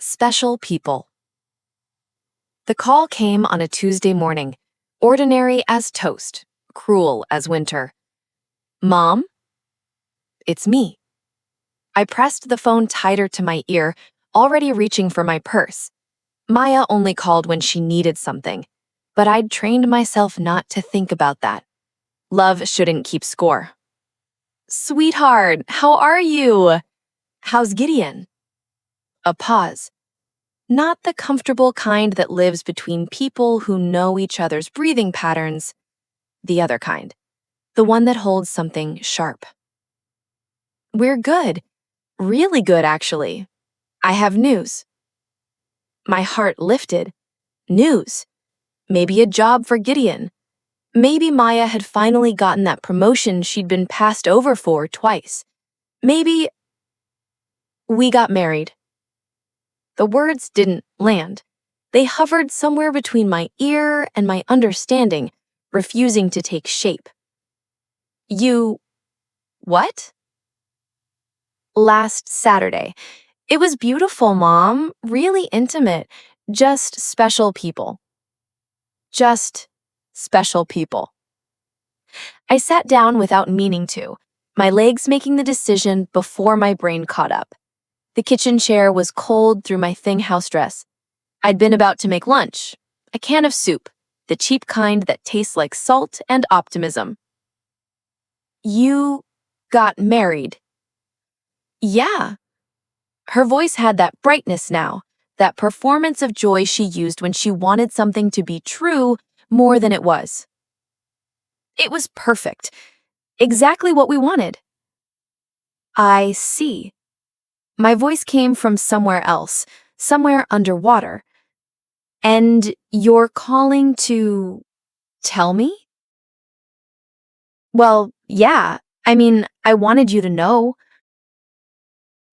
Special people. The call came on a Tuesday morning, ordinary as toast, cruel as winter. Mom? It's me. I pressed the phone tighter to my ear, already reaching for my purse. Maya only called when she needed something, but I'd trained myself not to think about that. Love shouldn't keep score. Sweetheart, how are you? How's Gideon? A pause. Not the comfortable kind that lives between people who know each other's breathing patterns. The other kind. The one that holds something sharp. We're good. Really good, actually. I have news. My heart lifted. News. Maybe a job for Gideon. Maybe Maya had finally gotten that promotion she'd been passed over for twice. Maybe we got married. The words didn't land. They hovered somewhere between my ear and my understanding, refusing to take shape. What? Last Saturday. It was beautiful, Mom. Really intimate. Just special people. Just special people. I sat down without meaning to, my legs making the decision before my brain caught up. The kitchen chair was cold through my thing house dress. I'd been about to make lunch, a can of soup, the cheap kind that tastes like salt and optimism. You got married. Yeah. Her voice had that brightness now, that performance of joy she used when she wanted something to be true more than it was. It was perfect. Exactly what we wanted. I see. My voice came from somewhere else, somewhere underwater. And you're calling to tell me? Well, yeah. I wanted you to know.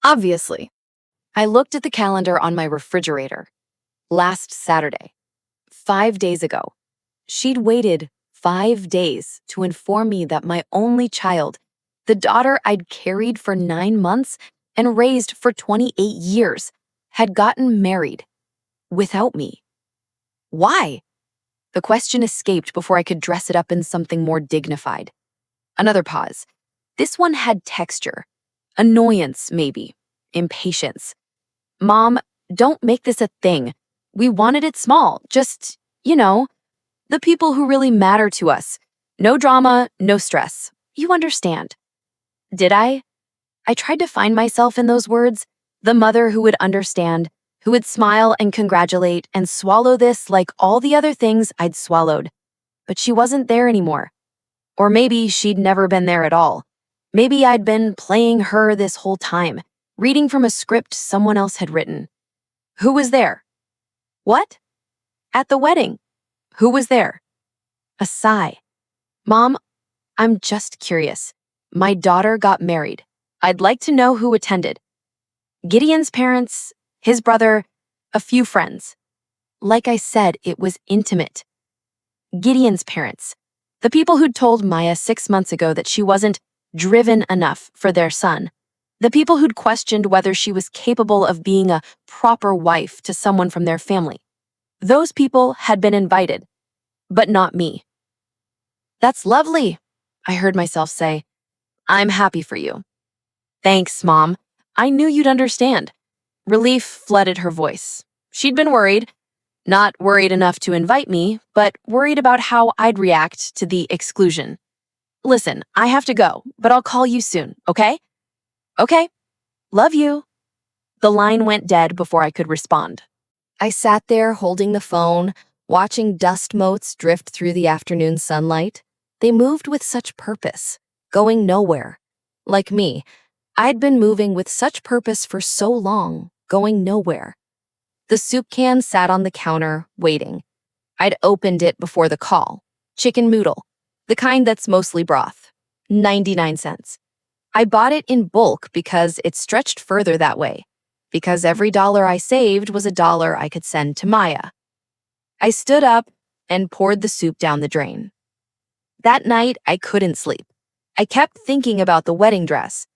Obviously. I looked at the calendar on my refrigerator. Last Saturday. 5 days ago. She'd waited 5 days to inform me that my only child, the daughter I'd carried for 9 months and raised for 28 years, had gotten married. Without me. Why? The question escaped before I could dress it up in something more dignified. Another pause. This one had texture. Annoyance, maybe. Impatience. Mom, don't make this a thing. We wanted it small. Just, the people who really matter to us. No drama, no stress. You understand. Did I? I tried to find myself in those words. The mother who would understand, who would smile and congratulate and swallow this like all the other things I'd swallowed. But she wasn't there anymore. Or maybe she'd never been there at all. Maybe I'd been playing her this whole time, reading from a script someone else had written. Who was there? What? At the wedding. Who was there? A sigh. Mom, I'm just curious. My daughter got married. I'd like to know who attended. Gideon's parents, his brother, a few friends. Like I said, it was intimate. Gideon's parents, the people who'd told Maya 6 months ago that she wasn't driven enough for their son. The people who'd questioned whether she was capable of being a proper wife to someone from their family. Those people had been invited, but not me. That's lovely, I heard myself say. I'm happy for you. Thanks, Mom. I knew you'd understand. Relief flooded her voice. She'd been worried. Not worried enough to invite me, but worried about how I'd react to the exclusion. Listen, I have to go, but I'll call you soon, okay? Okay. Love you. The line went dead before I could respond. I sat there holding the phone, watching dust motes drift through the afternoon sunlight. They moved with such purpose, going nowhere. Like me, I'd been moving with such purpose for so long, going nowhere. The soup can sat on the counter, waiting. I'd opened it before the call. Chicken noodle, the kind that's mostly broth. 99 cents. I bought it in bulk because it stretched further that way. Because every dollar I saved was a dollar I could send to Maya. I stood up and poured the soup down the drain. That night, I couldn't sleep. I kept thinking about the wedding dress.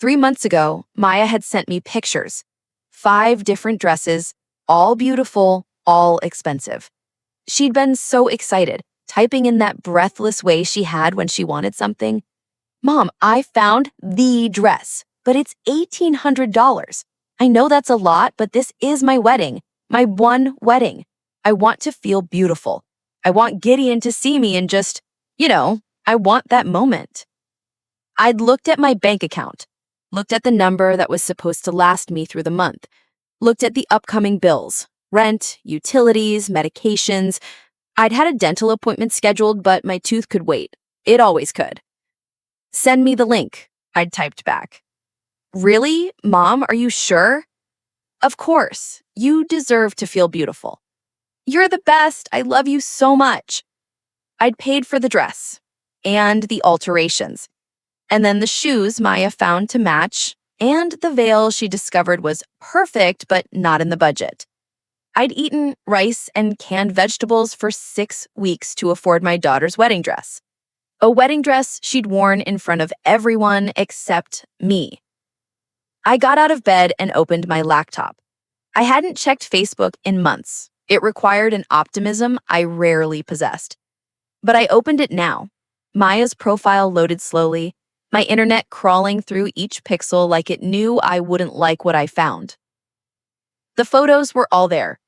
3 months ago, Maya had sent me pictures. 5 different dresses, all beautiful, all expensive. She'd been so excited, typing in that breathless way she had when she wanted something. Mom, I found the dress, but it's $1,800. I know that's a lot, but this is my wedding, my one wedding. I want to feel beautiful. I want Gideon to see me and just, I want that moment. I'd looked at my bank account, looked at the number that was supposed to last me through the month, looked at the upcoming bills, rent, utilities, medications. I'd had a dental appointment scheduled, but my tooth could wait. It always could. Send me the link, I'd typed back. Really? Mom, are you sure? Of course. You deserve to feel beautiful. You're the best. I love you so much. I'd paid for the dress and the alterations, and then the shoes Maya found to match, and the veil she discovered was perfect but not in the budget. I'd eaten rice and canned vegetables for 6 weeks to afford my daughter's wedding dress. A wedding dress she'd worn in front of everyone except me. I got out of bed and opened my laptop. I hadn't checked Facebook in months. It required an optimism I rarely possessed. But I opened it now. Maya's profile loaded slowly, my internet crawling through each pixel like it knew I wouldn't like what I found. The photos were all there.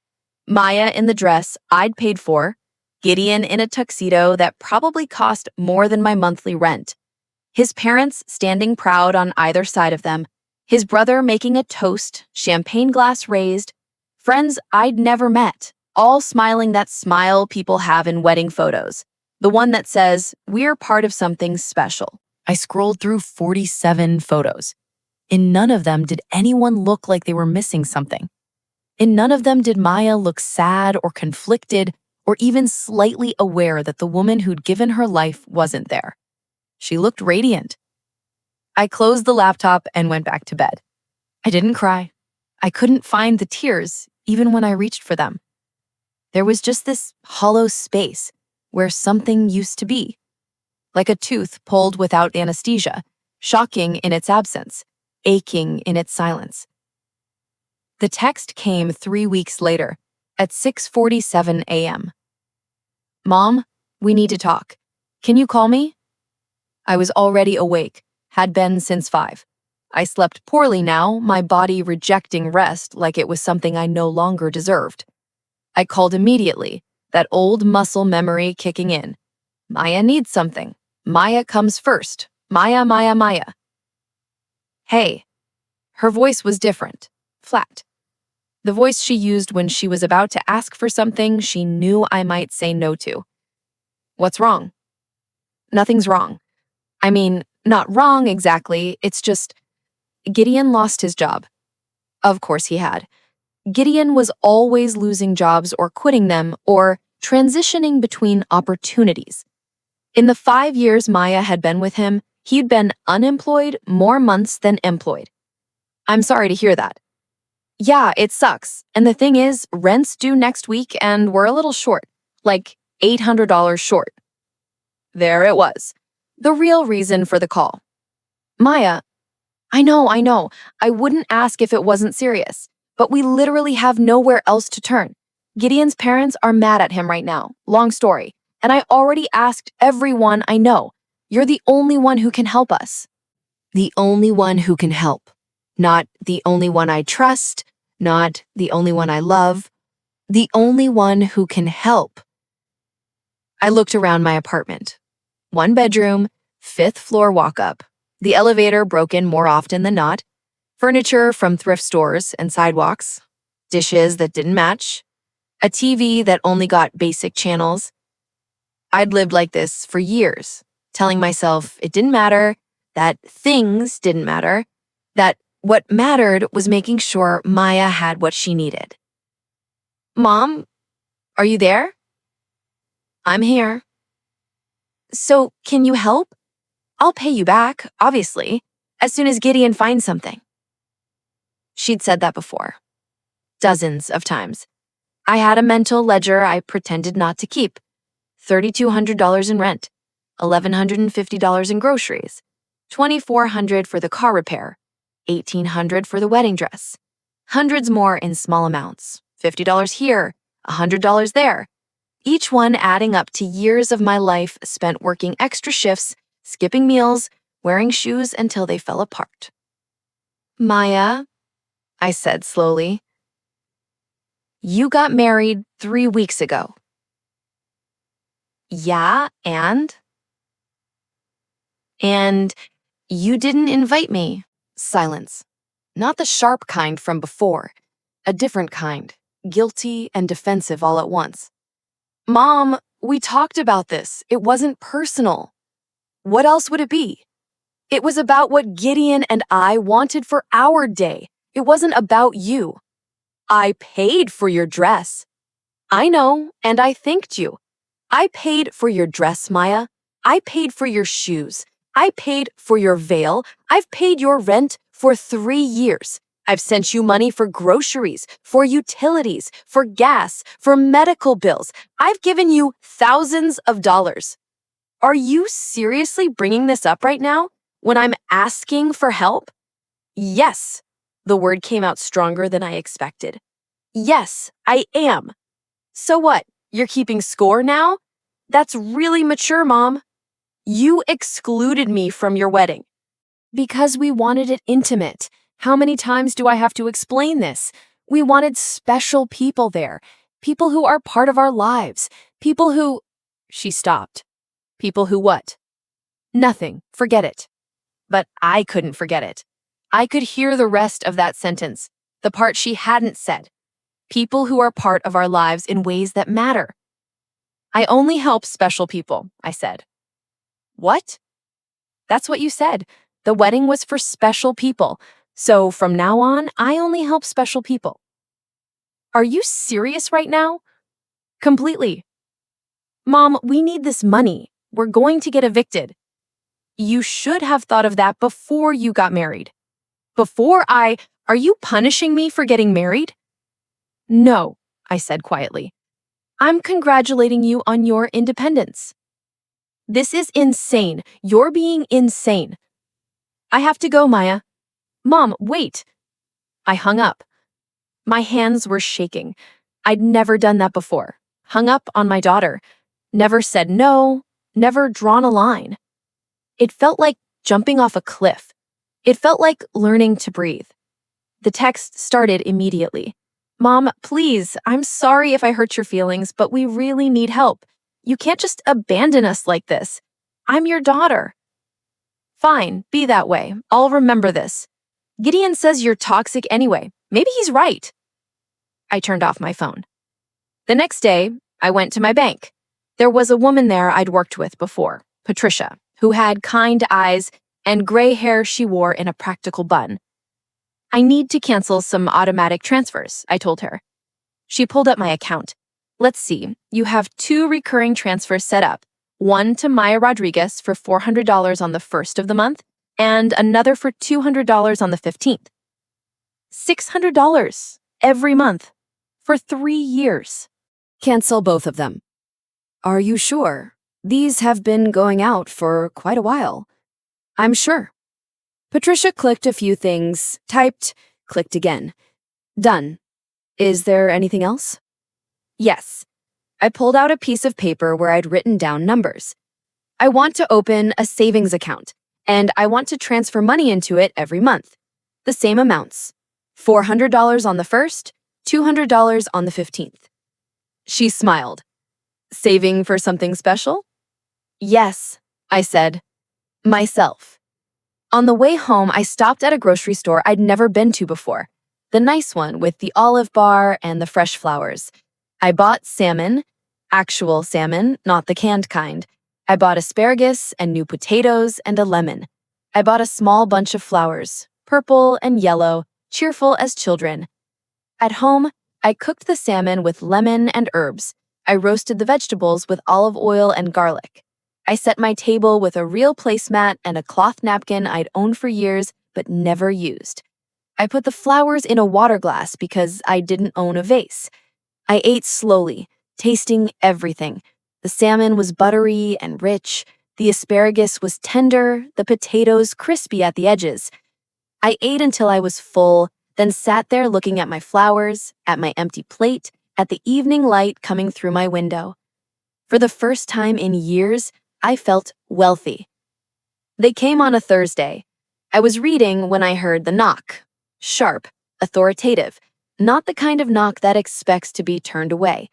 Maya in the dress I'd paid for, Gideon in a tuxedo that probably cost more than my monthly rent, his parents standing proud on either side of them, his brother making a toast, champagne glass raised, friends I'd never met, all smiling that smile people have in wedding photos, the one that says, "We're part of something special." I scrolled through 47 photos. In none of them did anyone look like they were missing something. In none of them did Maya look sad or conflicted or even slightly aware that the woman who'd given her life wasn't there. She looked radiant. I closed the laptop and went back to bed. I didn't cry. I couldn't find the tears, even when I reached for them. There was just this hollow space where something used to be, like a tooth pulled without anesthesia, shocking in its absence, aching in its silence. The text came 3 weeks later, at 6:47 a.m. Mom, we need to talk. Can you call me? I was already awake, had been since 5. I slept poorly now, my body rejecting rest like it was something I no longer deserved. I called immediately, that old muscle memory kicking in. Maya needs something. Maya comes first. Maya, Maya, Maya. Hey. Her voice was different, flat. The voice she used when she was about to ask for something she knew I might say no to. What's wrong? Nothing's wrong. I mean, not wrong exactly, it's just Gideon lost his job. Of course he had. Gideon was always losing jobs or quitting them or transitioning between opportunities. In the 5 years Maya had been with him, he'd been unemployed more months than employed. I'm sorry to hear that. Yeah, it sucks. And the thing is, rent's due next week and we're a little short, like $800 short. There it was. The real reason for the call. Maya, I know. I wouldn't ask if it wasn't serious, but we literally have nowhere else to turn. Gideon's parents are mad at him right now. Long story. And I already asked everyone I know. You're the only one who can help us. The only one who can help. Not the only one I trust, not the only one I love. The only one who can help. I looked around my apartment. 1 bedroom, 5th floor walk-up. The elevator broken more often than not. Furniture from thrift stores and sidewalks. Dishes that didn't match. A TV that only got basic channels. I'd lived like this for years, telling myself it didn't matter, that things didn't matter, that what mattered was making sure Maya had what she needed. Mom, are you there? I'm here. So, can you help? I'll pay you back, obviously, as soon as Gideon finds something. She'd said that before. Dozens of times. I had a mental ledger I pretended not to keep. $3,200 in rent, $1,150 in groceries, $2,400 for the car repair, $1,800 for the wedding dress. hundreds more in small amounts, $50 here, $100 there, each one adding up to years of my life spent working extra shifts, skipping meals, wearing shoes until they fell apart. Maya, I said slowly, you got married 3 weeks ago. Yeah, and? And you didn't invite me. Silence. Not the sharp kind from before. A different kind, guilty and defensive all at once. Mom, we talked about this. It wasn't personal. What else would it be? It was about what Gideon and I wanted for our day. It wasn't about you. I paid for your dress. I know, and I thanked you. I paid for your dress, Maya. I paid for your shoes. I paid for your veil. I've paid your rent for 3 years. I've sent you money for groceries, for utilities, for gas, for medical bills. I've given you thousands of dollars. Are you seriously bringing this up right now when I'm asking for help? Yes. The word came out stronger than I expected. Yes, I am. So what? You're keeping score now? That's really mature, Mom. You excluded me from your wedding. Because we wanted it intimate. How many times do I have to explain this? We wanted special people there. People who are part of our lives. People who… She stopped. People who what? Nothing. Forget it. But I couldn't forget it. I could hear the rest of that sentence, the part she hadn't said. People who are part of our lives in ways that matter. I only help special people, I said. What? That's what you said. The wedding was for special people. So from now on, I only help special people. Are you serious right now? Completely. Mom, we need this money. We're going to get evicted. You should have thought of that before you got married. Are you punishing me for getting married? No, I said quietly. I'm congratulating you on your independence. This is insane. You're being insane. I have to go, Maya. Mom, wait. I hung up. My hands were shaking. I'd never done that before. Hung up on my daughter. Never said no. Never drawn a line. It felt like jumping off a cliff. It felt like learning to breathe. The text started immediately. Mom, please, I'm sorry if I hurt your feelings, but we really need help. You can't just abandon us like this. I'm your daughter. Fine, be that way. I'll remember this. Gideon says you're toxic anyway. Maybe he's right. I turned off my phone. The next day, I went to my bank. There was a woman there I'd worked with before, Patricia, who had kind eyes and gray hair she wore in a practical bun. I need to cancel some automatic transfers, I told her. She pulled up my account. Let's see, you have 2 recurring transfers set up, one to Maya Rodriguez for $400 on the 1st of the month, and another for $200 on the 15th. $600 every month for 3 years. Cancel both of them. Are you sure? These have been going out for quite a while. I'm sure. Patricia clicked a few things, typed, clicked again. Done. Is there anything else? Yes. I pulled out a piece of paper where I'd written down numbers. I want to open a savings account, and I want to transfer money into it every month. The same amounts. $400 on the 1st, $200 on the 15th. She smiled. Saving for something special? Yes, I said. Myself. On the way home, I stopped at a grocery store I'd never been to before. The nice one with the olive bar and the fresh flowers. I bought salmon, actual salmon, not the canned kind. I bought asparagus and new potatoes and a lemon. I bought a small bunch of flowers, purple and yellow, cheerful as children. At home, I cooked the salmon with lemon and herbs. I roasted the vegetables with olive oil and garlic. I set my table with a real placemat and a cloth napkin I'd owned for years but never used. I put the flowers in a water glass because I didn't own a vase. I ate slowly, tasting everything. The salmon was buttery and rich. The asparagus was tender, the potatoes crispy at the edges. I ate until I was full, then sat there looking at my flowers, at my empty plate, at the evening light coming through my window. For the first time in years, I felt wealthy. They came on a Thursday. I was reading when I heard the knock. Sharp, authoritative, not the kind of knock that expects to be turned away.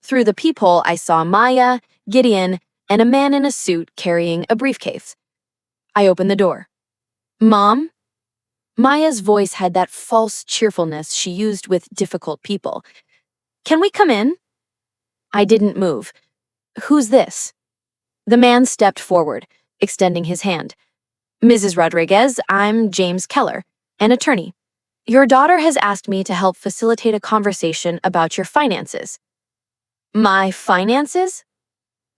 Through the peephole, I saw Maya, Gideon, and a man in a suit carrying a briefcase. I opened the door. "Mom?" Maya's voice had that false cheerfulness she used with difficult people. "Can we come in?" I didn't move. "Who's this?" The man stepped forward, extending his hand. "Mrs. Rodriguez, I'm James Keller, an attorney. Your daughter has asked me to help facilitate a conversation about your finances." "My finances?"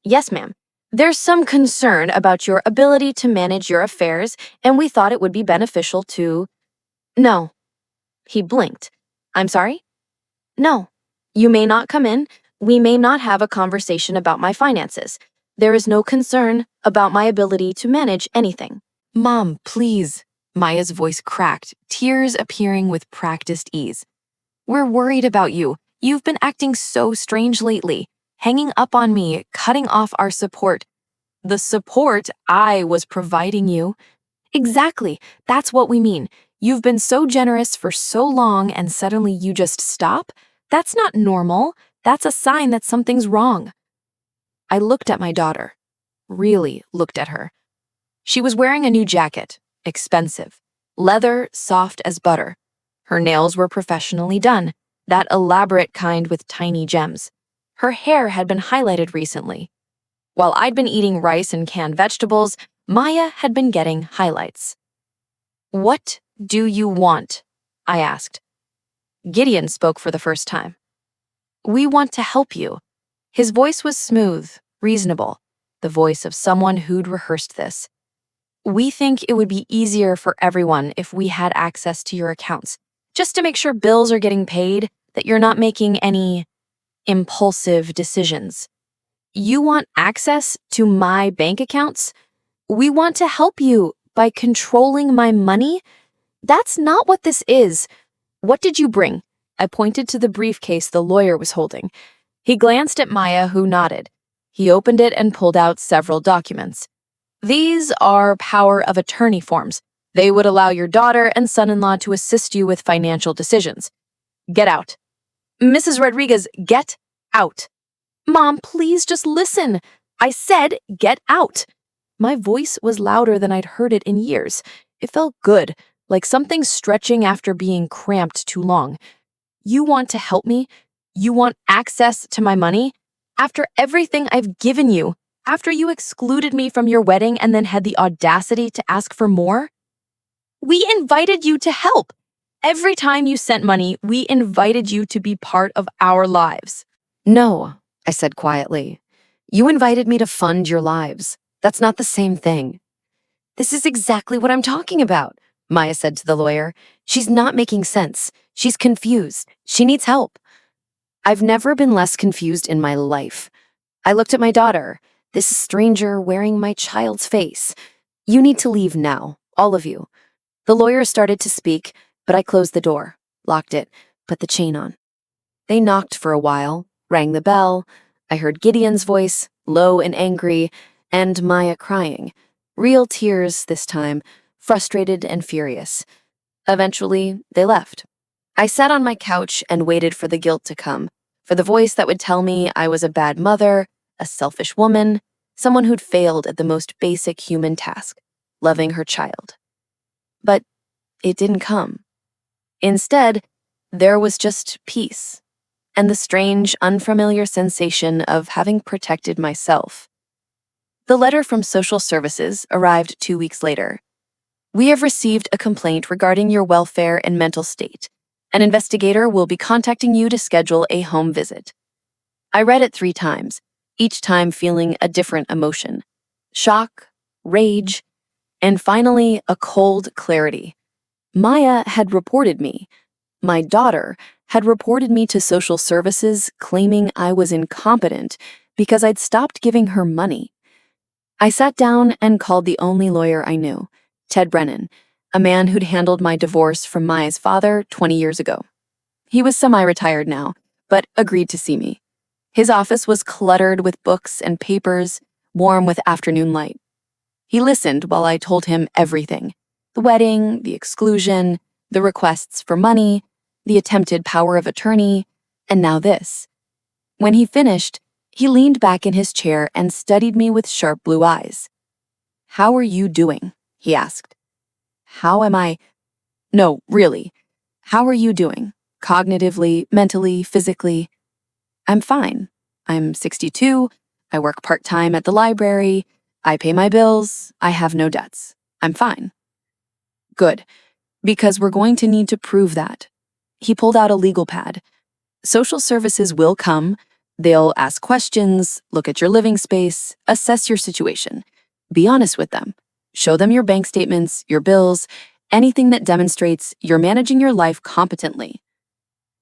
"Yes, ma'am. There's some concern about your ability to manage your affairs, and we thought it would be beneficial to—" "No." He blinked. "I'm sorry?" "No. You may not come in. We may not have a conversation about my finances. There is no concern about my ability to manage anything." "Mom, please." Maya's voice cracked, tears appearing with practiced ease. "We're worried about you. You've been acting so strange lately, hanging up on me, cutting off our support." "The support I was providing you." "Exactly. That's what we mean. You've been so generous for so long and suddenly you just stop? That's not normal. That's a sign that something's wrong." I looked at my daughter. Really looked at her. She was wearing a new jacket, expensive, leather soft as butter. Her nails were professionally done, that elaborate kind with tiny gems. Her hair had been highlighted recently. While I'd been eating rice and canned vegetables, Maya had been getting highlights. "What do you want?" I asked. Gideon spoke for the first time. "We want to help you." His voice was smooth, reasonable, the voice of someone who'd rehearsed this. "We think it would be easier for everyone if we had access to your accounts, just to make sure bills are getting paid, that you're not making any impulsive decisions." "You want access to my bank accounts? We want to help you by controlling my money? That's not what this is. What did you bring?" I pointed to the briefcase the lawyer was holding. He glanced at Maya, who nodded. He opened it and pulled out several documents. "These are power of attorney forms. They would allow your daughter and son-in-law to assist you with financial decisions. Get out." "Mrs. Rodriguez, get out." "Mom, please just listen. I said get out." My voice was louder than I'd heard it in years. It felt good, like something stretching after being cramped too long. "You want to help me? You want access to my money? After everything I've given you? After you excluded me from your wedding and then had the audacity to ask for more? We invited you to help. Every time you sent money, we invited you to be part of our lives." "No," I said quietly. "You invited me to fund your lives. That's not the same thing." "This is exactly what I'm talking about," Maya said to the lawyer. "She's not making sense. She's confused. She needs help." I've never been less confused in my life. I looked at my daughter, this stranger wearing my child's face. "You need to leave now, all of you." The lawyer started to speak, but I closed the door, locked it, put the chain on. They knocked for a while, rang the bell. I heard Gideon's voice, low and angry, and Maya crying. Real tears this time, frustrated and furious. Eventually, they left. I sat on my couch and waited for the guilt to come, for the voice that would tell me I was a bad mother, a selfish woman, someone who'd failed at the most basic human task, loving her child. But it didn't come. Instead, there was just peace, and the strange, unfamiliar sensation of having protected myself. The letter from social services arrived 2 weeks later. "We have received a complaint regarding your welfare and mental state. An investigator will be contacting you to schedule a home visit." I read it 3 times, each time feeling a different emotion. Shock, rage, and finally a cold clarity. Maya had reported me. My daughter had reported me to social services, claiming I was incompetent because I'd stopped giving her money. I sat down and called the only lawyer I knew, Ted Brennan. a man who'd handled my divorce from Maya's father 20 years ago. He was semi-retired now, but agreed to see me. His office was cluttered with books and papers, warm with afternoon light. He listened while I told him everything: the wedding, the exclusion, the requests for money, the attempted power of attorney, and now this. When he finished, he leaned back in his chair and studied me with sharp blue eyes. "How are you doing?" he asked. How am I? No, really. How are you doing? Cognitively, mentally, physically? I'm fine. I'm 62. I work part-time at the library. I pay my bills. I have no debts. I'm fine. Good, because we're going to need to prove that. He pulled out a legal pad. Social services will come. They'll ask questions, look at your living space, assess your situation. Be honest with them. Show them your bank statements, your bills, anything that demonstrates you're managing your life competently.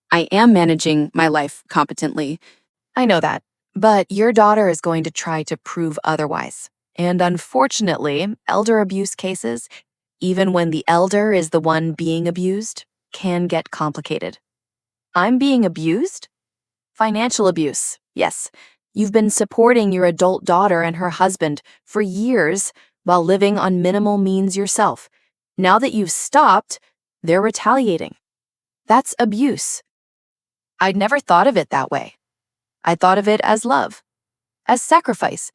I am managing my life competently. I know that. But your daughter is going to try to prove otherwise. And unfortunately, elder abuse cases, even when the elder is the one being abused, can get complicated. I'm being abused? Financial abuse, yes. You've been supporting your adult daughter and her husband for years while living on minimal means yourself. Now that you've stopped, they're retaliating. That's abuse. I'd never thought of it that way. I thought of it as love, as sacrifice,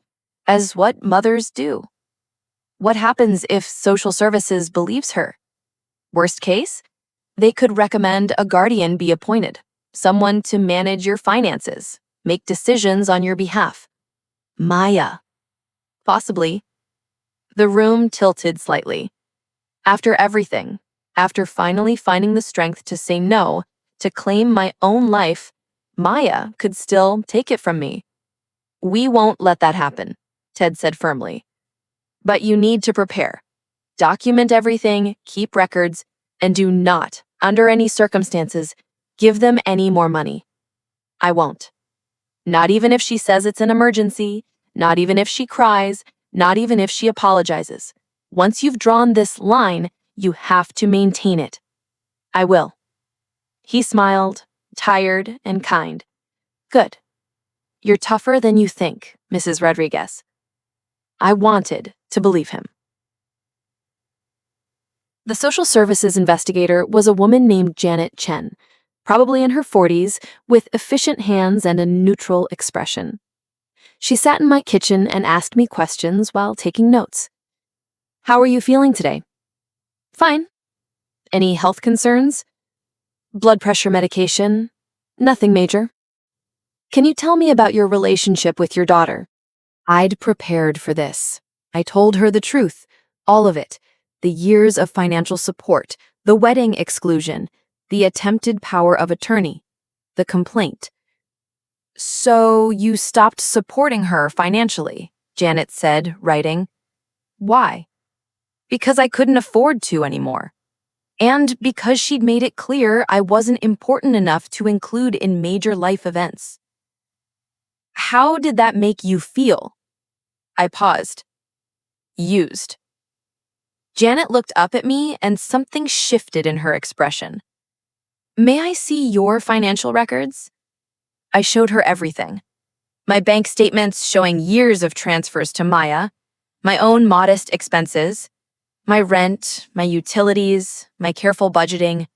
as what mothers do. What happens if social services believes her? Worst case, they could recommend a guardian be appointed, someone to manage your finances, make decisions on your behalf. Maya. Possibly. The room tilted slightly. After everything, after finally finding the strength to say no, to claim my own life, Maya could still take it from me. We won't let that happen, Ted said firmly. But you need to prepare. Document everything, keep records, and do not, under any circumstances, give them any more money. I won't. Not even if she says it's an emergency, not even if she cries, not even if she apologizes. Once you've drawn this line, you have to maintain it. I will. He smiled, tired and kind. Good. You're tougher than you think, Mrs. Rodriguez. I wanted to believe him. The social services investigator was a woman named Janet Chen, probably in her 40s, with efficient hands and a neutral expression. She sat in my kitchen and asked me questions while taking notes. How are you feeling today? Fine. Any health concerns? Blood pressure medication? Nothing major. Can you tell me about your relationship with your daughter? I'd prepared for this. I told her the truth, all of it. The years of financial support, the wedding exclusion, the attempted power of attorney, the complaint. So you stopped supporting her financially, Janet said, writing. Why? Because I couldn't afford to anymore. And because she'd made it clear I wasn't important enough to include in major life events. How did that make you feel? I paused. Used. Janet looked up at me and something shifted in her expression. May I see your financial records? I showed her everything. My bank statements showing years of transfers to Maya, my own modest expenses, my rent, my utilities, my careful budgeting,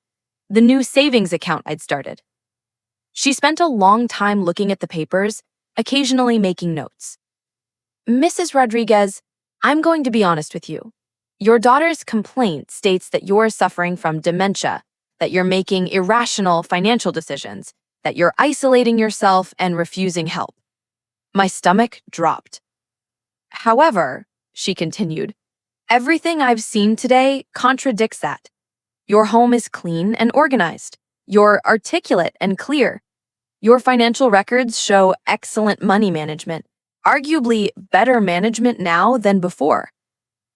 the new savings account I'd started. She spent a long time looking at the papers, occasionally making notes. Mrs. Rodriguez, I'm going to be honest with you. Your daughter's complaint states that you're suffering from dementia, that you're making irrational financial decisions, that you're isolating yourself and refusing help. My stomach dropped. However, she continued, everything I've seen today contradicts that. Your home is clean and organized. You're articulate and clear. Your financial records show excellent money management, arguably better management now than before.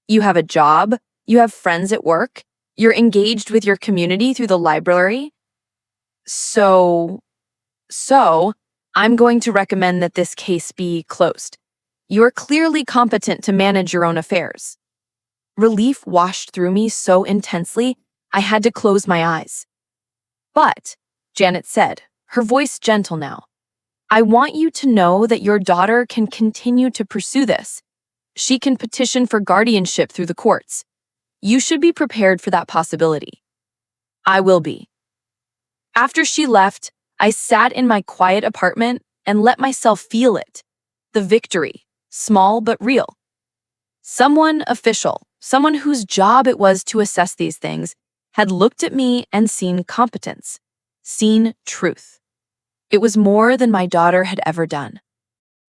You have a job, you have friends at work, you're engaged with your community through the library. So, I'm going to recommend that this case be closed. You're clearly competent to manage your own affairs. Relief washed through me so intensely, I had to close my eyes. But, Janet said, her voice gentle now, I want you to know that your daughter can continue to pursue this. She can petition for guardianship through the courts. You should be prepared for that possibility. I will be. After she left, I sat in my quiet apartment and let myself feel it. The victory, small but real. Someone official, someone whose job it was to assess these things, had looked at me and seen competence, seen truth. It was more than my daughter had ever done.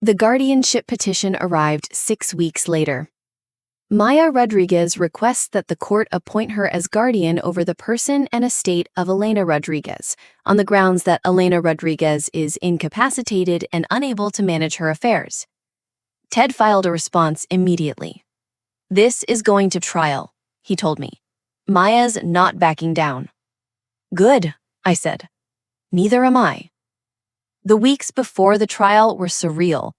The guardianship petition arrived 6 weeks later. Maya Rodriguez requests that the court appoint her as guardian over the person and estate of Elena Rodriguez, on the grounds that Elena Rodriguez is incapacitated and unable to manage her affairs. Ted filed a response immediately. This is going to trial, he told me. Maya's not backing down. Good, I said. Neither am I. The weeks before the trial were surreal.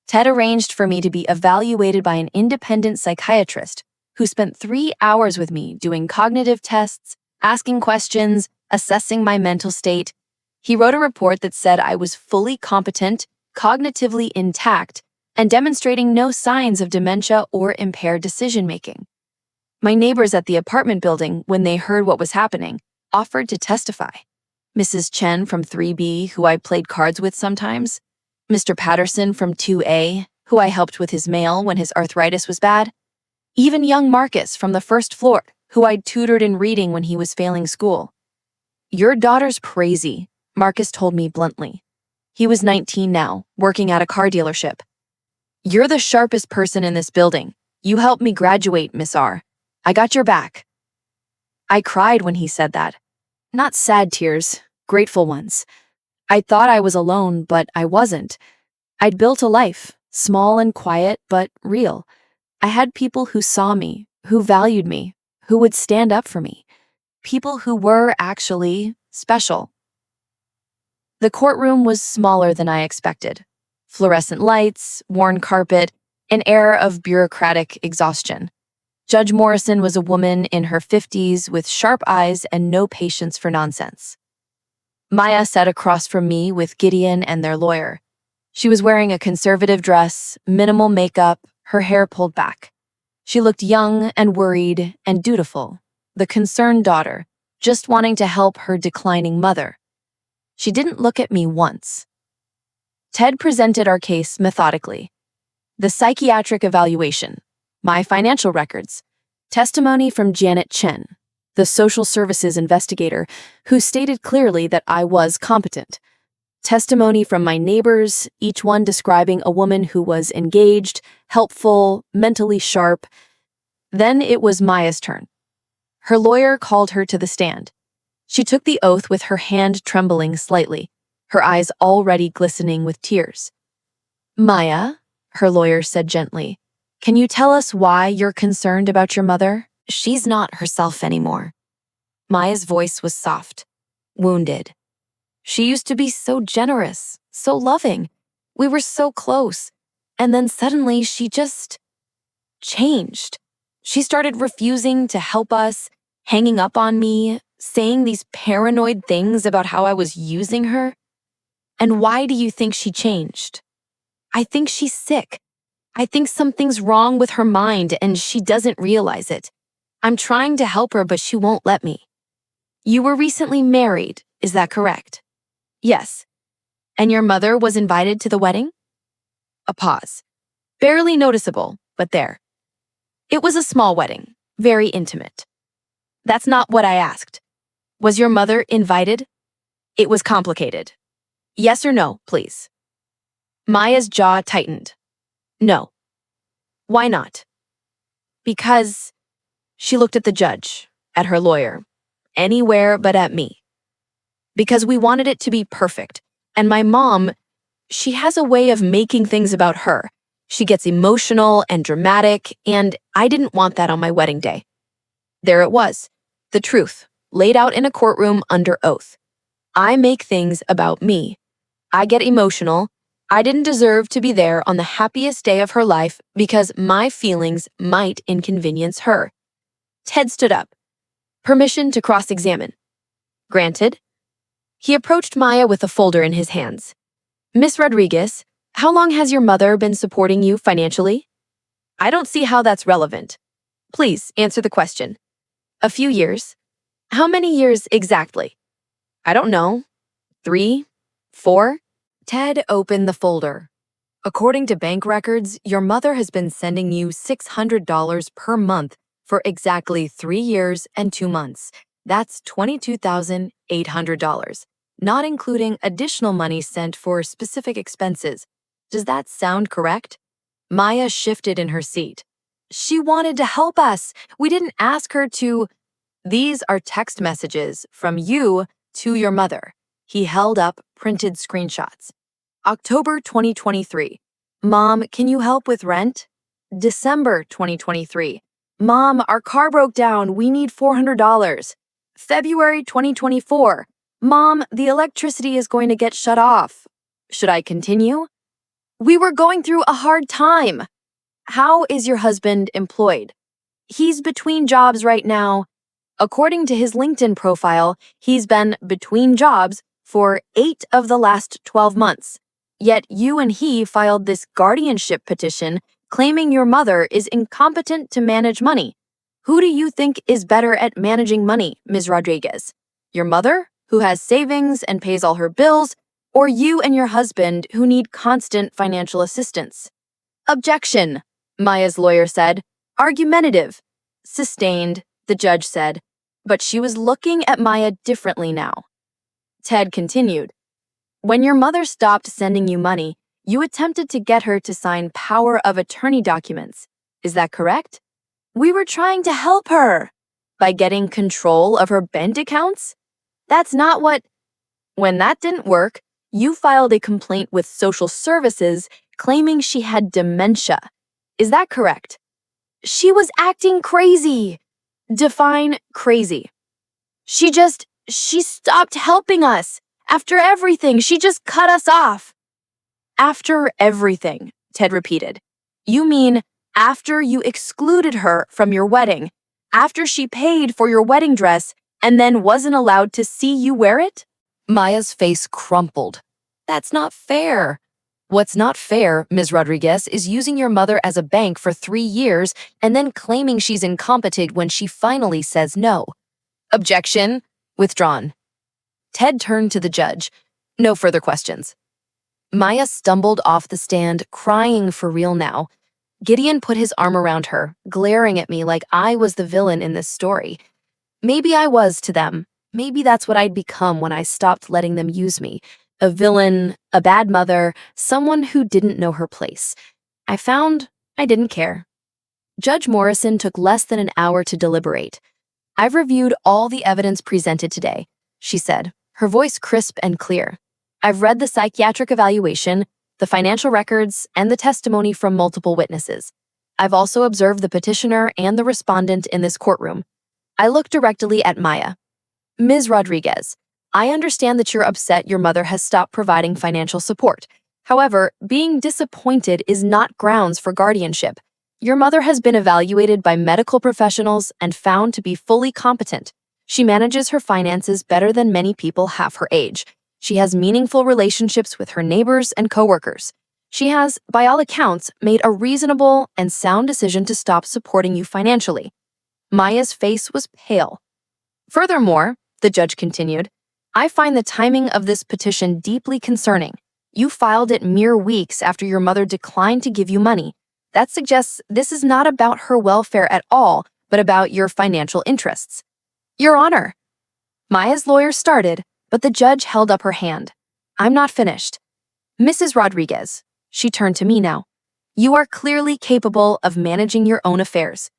Ted arranged for me to be evaluated by an independent psychiatrist who spent 3 hours with me doing cognitive tests, asking questions, assessing my mental state. He wrote a report that said I was fully competent, cognitively intact, and demonstrating no signs of dementia or impaired decision-making. My neighbors at the apartment building, when they heard what was happening, offered to testify. Mrs. Chen from 3B, who I played cards with sometimes, Mr. Patterson from 2A, who I helped with his mail when his arthritis was bad, even young Marcus from the first floor, who I'd tutored in reading when he was failing school. Your daughter's crazy, Marcus told me bluntly. He was 19 now, working at a car dealership. You're the sharpest person in this building. You helped me graduate, Miss R. I got your back. I cried when he said that. Not sad tears, grateful ones. I thought I was alone, but I wasn't. I'd built a life, small and quiet, but real. I had people who saw me, who valued me, who would stand up for me. People who were actually special. The courtroom was smaller than I expected. Fluorescent lights, worn carpet, an air of bureaucratic exhaustion. Judge Morrison was a woman in her 50s with sharp eyes and no patience for nonsense. Maya sat across from me with Gideon and their lawyer. She was wearing a conservative dress, minimal makeup, her hair pulled back. She looked young and worried and dutiful, the concerned daughter, just wanting to help her declining mother. She didn't look at me once. Ted presented our case methodically. The psychiatric evaluation, my financial records, testimony from Janet Chen, the social services investigator, who stated clearly that I was competent. Testimony from my neighbors, each one describing a woman who was engaged, helpful, mentally sharp. Then it was Maya's turn. Her lawyer called her to the stand. She took the oath with her hand trembling slightly, her eyes already glistening with tears. Maya, her lawyer said gently, can you tell us why you're concerned about your mother? She's not herself anymore. Maya's voice was soft, wounded. She used to be so generous, so loving. We were so close. And then suddenly she just changed. She started refusing to help us, hanging up on me, saying these paranoid things about how I was using her. And why do you think she changed? I think she's sick. I think something's wrong with her mind and she doesn't realize it. I'm trying to help her, but she won't let me. You were recently married, is that correct? Yes. And your mother was invited to the wedding? A pause. Barely noticeable, but there. It was a small wedding, very intimate. That's not what I asked. Was your mother invited? It was complicated. Yes or no, please. Maya's jaw tightened. No. Why not? Because she looked at the judge, at her lawyer, anywhere but at me. Because we wanted it to be perfect. And my mom, she has a way of making things about her. She gets emotional and dramatic, and I didn't want that on my wedding day. There it was, the truth, laid out in a courtroom under oath. I make things about me. I get emotional. I didn't deserve to be there on the happiest day of her life because my feelings might inconvenience her. Ted stood up. Permission to cross-examine. Granted. He approached Maya with a folder in his hands. Miss Rodriguez, how long has your mother been supporting you financially? I don't see how that's relevant. Please answer the question. A few years. How many years exactly? I don't know. 3? 4? Ted opened the folder. According to bank records, your mother has been sending you $600 per month for exactly 3 years and 2 months. That's $22,800, not including additional money sent for specific expenses. Does that sound correct? Maya shifted in her seat. She wanted to help us. We didn't ask her to. These are text messages from you to your mother. He held up printed screenshots. October 2023. Mom, can you help with rent? December 2023. Mom, our car broke down. We need $400. February 2024. Mom, the electricity is going to get shut off. Should I continue? We were going through a hard time. How is your husband employed? He's between jobs right now. According to his LinkedIn profile, he's been between jobs for 8 of the last 12 months. Yet you and he filed this guardianship petition claiming your mother is incompetent to manage money. Who do you think is better at managing money, Ms. Rodriguez? Your mother, who has savings and pays all her bills, or you and your husband who need constant financial assistance? Objection, Maya's lawyer said. Argumentative. Sustained, the judge said. But she was looking at Maya differently now. Ted continued. When your mother stopped sending you money, you attempted to get her to sign power of attorney documents. Is that correct? We were trying to help her. By getting control of her bank accounts? That's not what... When that didn't work, you filed a complaint with social services claiming she had dementia. Is that correct? She was acting crazy. Define crazy. She stopped helping us. After everything, she just cut us off. After everything, Ted repeated. You mean after you excluded her from your wedding, after she paid for your wedding dress and then wasn't allowed to see you wear it? Maya's face crumpled. That's not fair. What's not fair, Ms. Rodriguez, is using your mother as a bank for 3 years and then claiming she's incompetent when she finally says no. Objection. Withdrawn. Ted turned to the judge. No further questions. Maya stumbled off the stand, crying for real now. Gideon put his arm around her, glaring at me like I was the villain in this story. Maybe I was to them. Maybe that's what I'd become when I stopped letting them use me. A villain, a bad mother, someone who didn't know her place. I found I didn't care. Judge Morrison took less than an hour to deliberate. I've reviewed all the evidence presented today, she said, her voice crisp and clear. I've read the psychiatric evaluation, the financial records, and the testimony from multiple witnesses. I've also observed the petitioner and the respondent in this courtroom. I looked directly at Maya. Ms. Rodriguez, I understand that you're upset your mother has stopped providing financial support. However, being disappointed is not grounds for guardianship. Your mother has been evaluated by medical professionals and found to be fully competent. She manages her finances better than many people half her age. She has meaningful relationships with her neighbors and coworkers. She has, by all accounts, made a reasonable and sound decision to stop supporting you financially. Maya's face was pale. Furthermore, the judge continued, I find the timing of this petition deeply concerning. You filed it mere weeks after your mother declined to give you money. That suggests this is not about her welfare at all, but about your financial interests. Your Honor. Maya's lawyer started, but the judge held up her hand. I'm not finished. Mrs. Rodriguez, she turned to me now. You are clearly capable of managing your own affairs.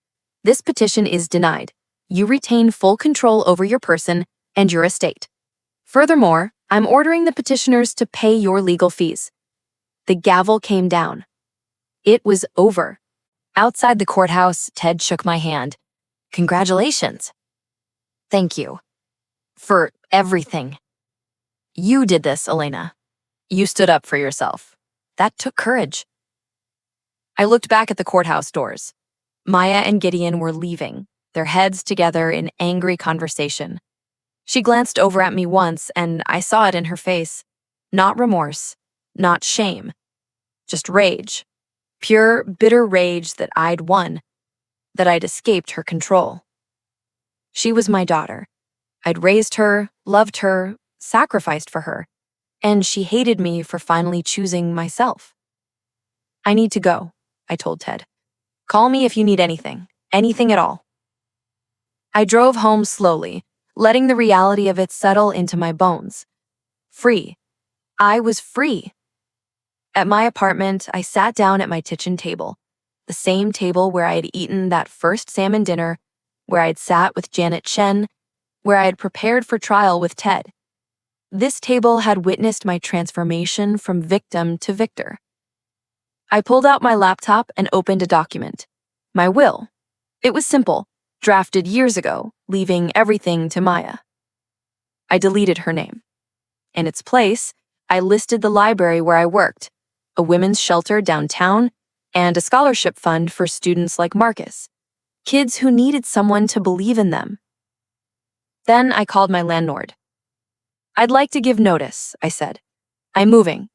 This petition is denied. You retain full control over your person and your estate. Furthermore, I'm ordering the petitioners to pay your legal fees. The gavel came down. It was over. Outside the courthouse, Ted shook my hand. Congratulations. Thank you. For everything. You did this, Elena. You stood up for yourself. That took courage. I looked back at the courthouse doors. Maya and Gideon were leaving. their heads together in angry conversation. She glanced over at me once, and I saw it in her face. Not remorse, not shame, just rage. Pure, bitter rage that I'd won, that I'd escaped her control. She was my daughter. I'd raised her, loved her, sacrificed for her, and she hated me for finally choosing myself. I need to go, I told Ted. Call me if you need anything at all. I drove home slowly, letting the reality of it settle into my bones. Free. I was free. At my apartment, I sat down at my kitchen table, the same table where I had eaten that first salmon dinner, where I'd sat with Janet Chen, where I had prepared for trial with Ted. This table had witnessed my transformation from victim to victor. I pulled out my laptop and opened a document. My will. It was simple, drafted years ago, leaving everything to Maya. I deleted her name. In its place, I listed the library where I worked, a women's shelter downtown, and a scholarship fund for students like Marcus, kids who needed someone to believe in them. Then I called my landlord. I'd like to give notice, I said. I'm moving.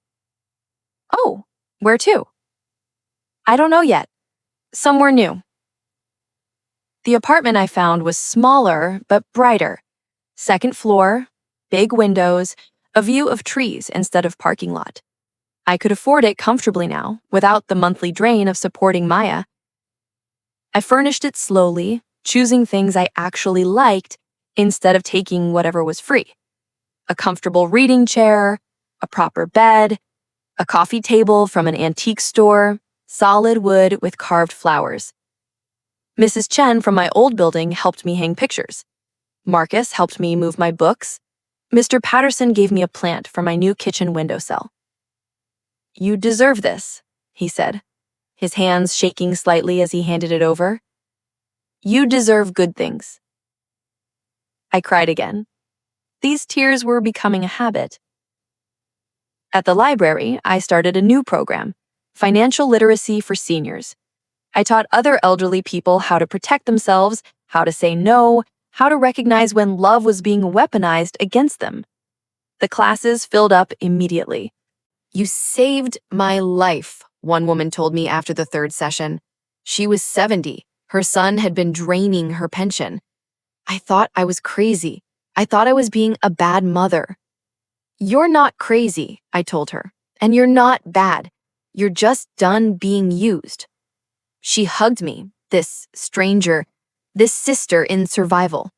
Oh, where to? I don't know yet. Somewhere new. The apartment I found was smaller but brighter. Second floor, big windows, a view of trees instead of parking lot. I could afford it comfortably now, without the monthly drain of supporting Maya. I furnished it slowly, choosing things I actually liked instead of taking whatever was free. A comfortable reading chair, a proper bed, a coffee table from an antique store, solid wood with carved flowers. Mrs. Chen from my old building helped me hang pictures. Marcus helped me move my books. Mr. Patterson gave me a plant for my new kitchen windowsill. You deserve this, he said, his hands shaking slightly as he handed it over. You deserve good things. I cried again. These tears were becoming a habit. At the library, I started a new program, Financial Literacy for Seniors. I taught other elderly people how to protect themselves, how to say no, how to recognize when love was being weaponized against them. The classes filled up immediately. You saved my life, one woman told me after the third session. She was 70. Her son had been draining her pension. I thought I was crazy. I thought I was being a bad mother. You're not crazy, I told her, and you're not bad. You're just done being used. She hugged me, this stranger, this sister in survival.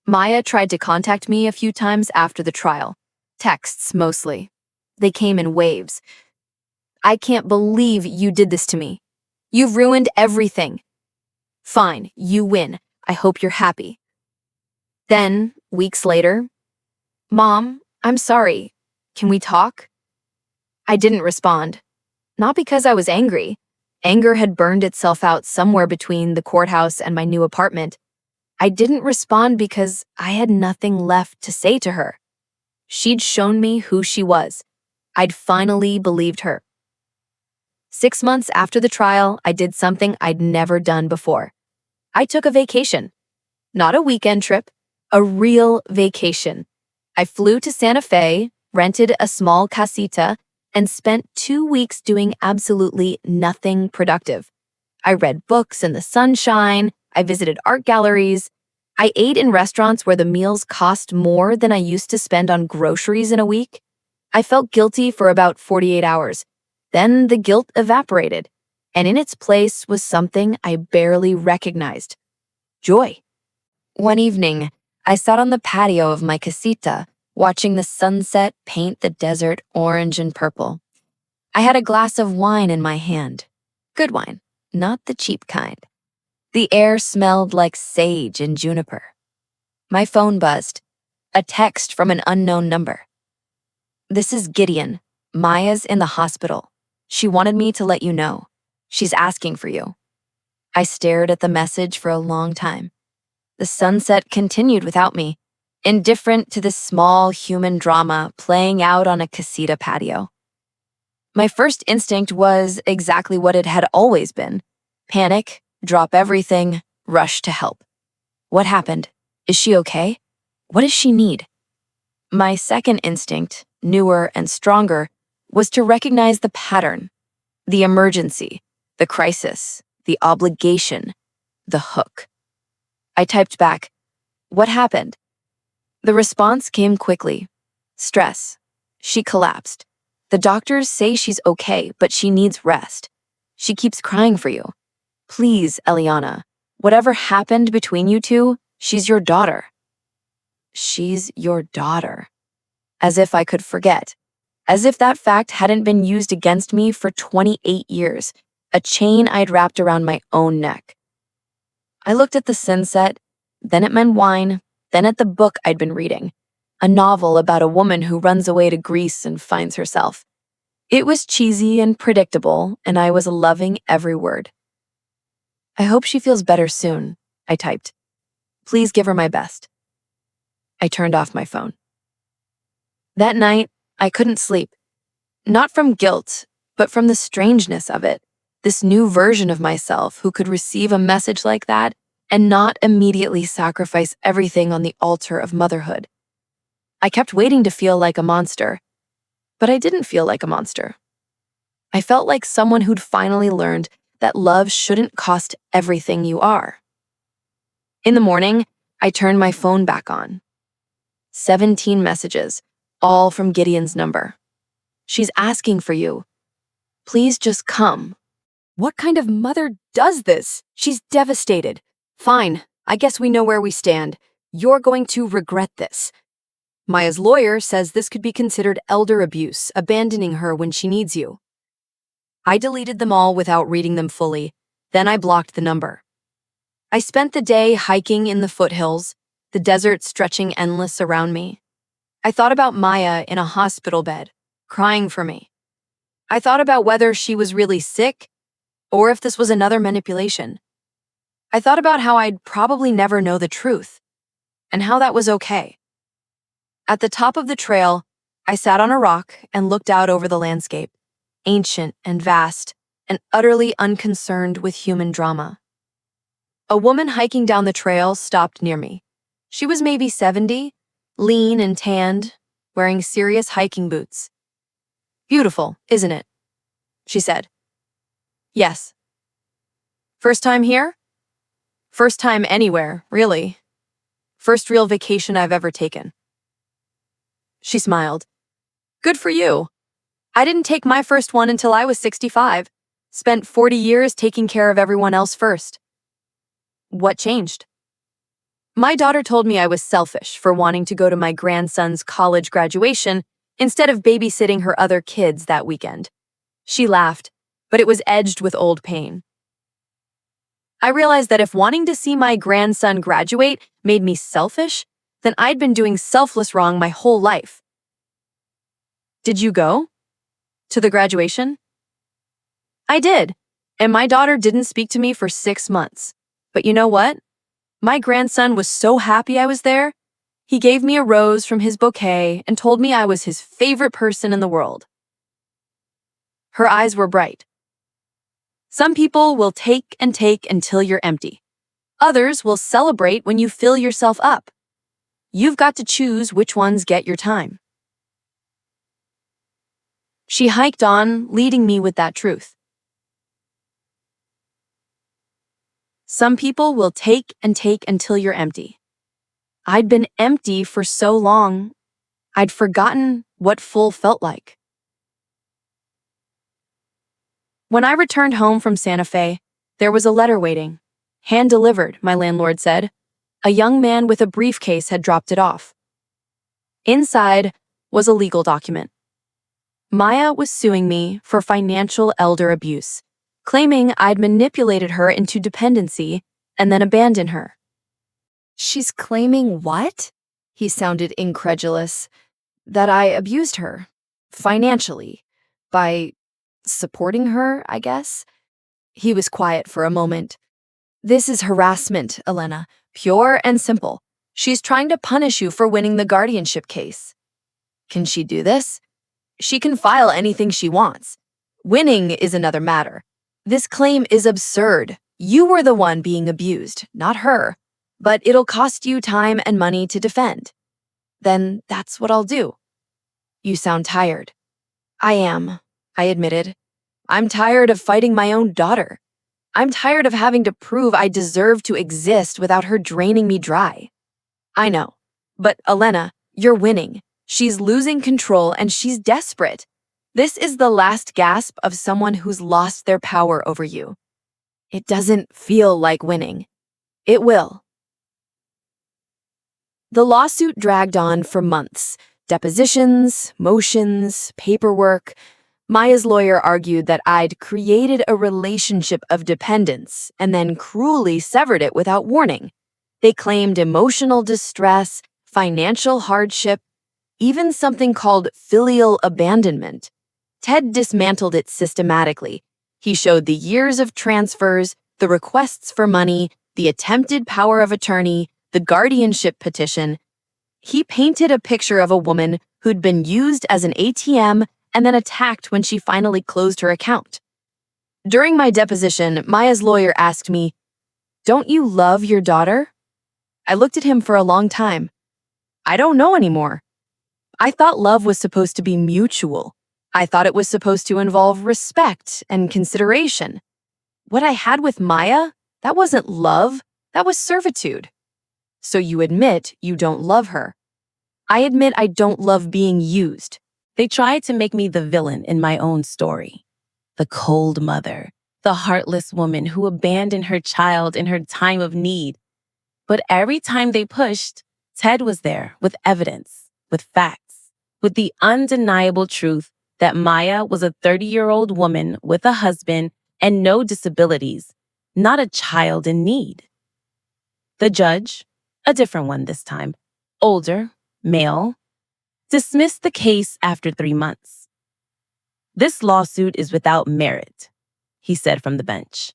Maya tried to contact me a few times after the trial. Texts, mostly. They came in waves. I can't believe you did this to me. You've ruined everything. Fine, you win. I hope you're happy. Then, weeks later, Mom, I'm sorry. Can we talk? I didn't respond. Not because I was angry. Anger had burned itself out somewhere between the courthouse and my new apartment. I didn't respond because I had nothing left to say to her. She'd shown me who she was. I'd finally believed her. 6 months after the trial, I did something I'd never done before. I took a vacation. Not a weekend trip, a real vacation. I flew to Santa Fe, rented a small casita, and spent 2 weeks doing absolutely nothing productive. I read books in the sunshine, I visited art galleries, I ate in restaurants where the meals cost more than I used to spend on groceries in a week. I felt guilty for about 48 hours. Then the guilt evaporated, and in its place was something I barely recognized: joy. One evening, I sat on the patio of my casita, watching the sunset paint the desert orange and purple. I had a glass of wine in my hand. Good wine, not the cheap kind. The air smelled like sage and juniper. My phone buzzed. A text from an unknown number. This is Gideon. Maya's in the hospital. She wanted me to let you know. She's asking for you. I stared at the message for a long time. The sunset continued without me, indifferent to this small human drama playing out on a casita patio. My first instinct was exactly what it had always been: panic, drop everything, Rush to help. What happened? Is she okay? What does she need? My second instinct, newer and stronger, was to recognize the pattern, the emergency, the crisis, the obligation, the hook. I typed back, "What happened?" The response came quickly. Stress. She collapsed. The doctors say she's okay, but she needs rest. She keeps crying for you. Please, Eliana, whatever happened between you two, she's your daughter. She's your daughter. As if I could forget. As if that fact hadn't been used against me for 28 years, a chain I'd wrapped around my own neck. I looked at the sunset, then at my wine, then at the book I'd been reading, a novel about a woman who runs away to Greece and finds herself. It was cheesy and predictable, and I was loving every word. I hope she feels better soon, I typed. Please give her my best. I turned off my phone. That night, I couldn't sleep. Not from guilt, but from the strangeness of it. This new version of myself who could receive a message like that and not immediately sacrifice everything on the altar of motherhood. I kept waiting to feel like a monster, but I didn't feel like a monster. I felt like someone who'd finally learned that love shouldn't cost everything you are. In the morning, I turned my phone back on. 17 messages, all from Gideon's number. She's asking for you. Please just come. What kind of mother does this? She's devastated. Fine, I guess we know where we stand. You're going to regret this. Maya's lawyer says this could be considered elder abuse, abandoning her when she needs you. I deleted them all without reading them fully. Then I blocked the number. I spent the day hiking in the foothills, the desert stretching endless around me. I thought about Maya in a hospital bed, crying for me. I thought about whether she was really sick or if this was another manipulation. I thought about how I'd probably never know the truth and how that was okay. At the top of the trail, I sat on a rock and looked out over the landscape, ancient and vast and utterly unconcerned with human drama. A woman hiking down the trail stopped near me. She was maybe 70, lean and tanned, wearing serious hiking boots. "Beautiful, isn't it?" she said. "Yes." "First time here?" "First time anywhere, really. First real vacation I've ever taken." She smiled. "Good for you. I didn't take my first one until I was 65. Spent 40 years taking care of everyone else first." "What changed?" "My daughter told me I was selfish for wanting to go to my grandson's college graduation instead of babysitting her other kids that weekend." She laughed, but it was edged with old pain. I realized that if wanting to see my grandson graduate made me selfish, then I'd been doing selfless wrong my whole life. "Did you go to the graduation?" "I did, and my daughter didn't speak to me for 6 months. But you know what? My grandson was so happy I was there. He gave me a rose from his bouquet and told me I was his favorite person in the world." Her eyes were bright. "Some people will take and take until you're empty. Others will celebrate when you fill yourself up. You've got to choose which ones get your time." She hiked on, leading me with that truth. Some people will take and take until you're empty. I'd been empty for so long, I'd forgotten what full felt like. When I returned home from Santa Fe, there was a letter waiting. Hand-delivered, my landlord said. A young man with a briefcase had dropped it off. Inside was a legal document. Maya was suing me for financial elder abuse, claiming I'd manipulated her into dependency and then abandoned her. "She's claiming what?" He sounded incredulous. "That I abused her, financially, by supporting her, I guess." He was quiet for a moment. "This is harassment, Elena, pure and simple. She's trying to punish you for winning the guardianship case." "Can she do this?" "She can file anything she wants. Winning is another matter. This claim is absurd. You were the one being abused, not her. But it'll cost you time and money to defend. Then that's what I'll do. You sound tired. I am, I admitted. I'm tired of fighting my own daughter. I'm tired of having to prove I deserve to exist without her draining me dry. I know. But Elena, you're winning. She's losing control and she's desperate. This is the last gasp of someone who's lost their power over you. It doesn't feel like winning. It will. The lawsuit dragged on for months. Depositions, motions, paperwork. Maya's lawyer argued that I'd created a relationship of dependence and then cruelly severed it without warning. They claimed emotional distress, financial hardship, even something called filial abandonment. Ted dismantled it systematically. He showed the years of transfers, the requests for money, the attempted power of attorney, the guardianship petition. He painted a picture of a woman who'd been used as an ATM and then attacked when she finally closed her account. During my deposition, Maya's lawyer asked me, "Don't you love your daughter?" I looked at him for a long time. I don't know anymore. I thought love was supposed to be mutual. I thought it was supposed to involve respect and consideration. What I had with Maya, that wasn't love, that was servitude. So you admit you don't love her. I admit I don't love being used. They tried to make me the villain in my own story. The cold mother, the heartless woman who abandoned her child in her time of need. But every time they pushed, Ted was there with evidence, with facts, with the undeniable truth that Maya was a 30-year-old woman with a husband and no disabilities, not a child in need. The judge, a different one this time, older, male, dismissed the case after 3 months. "This lawsuit is without merit," he said from the bench.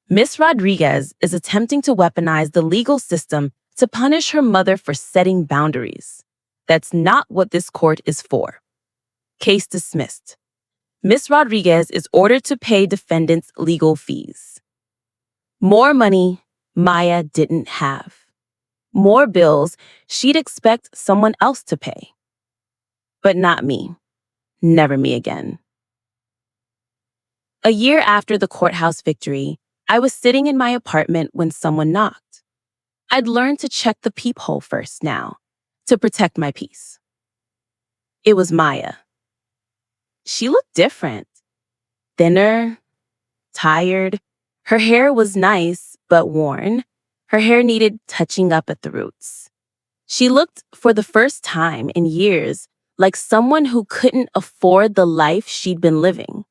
"Miss Rodriguez is attempting to weaponize the legal system to punish her mother for setting boundaries. That's not what this court is for. Case dismissed. Miss Rodriguez is ordered to pay defendants' legal fees." More money Maya didn't have. More bills she'd expect someone else to pay. But not me. Never me again. A year after the courthouse victory, I was sitting in my apartment when someone knocked. I'd learned to check the peephole first now, to protect my peace. It was Maya. She looked different. Thinner, tired. Her hair was nice, but worn. Her hair needed touching up at the roots. She looked, for the first time in years, like someone who couldn't afford the life she'd been living.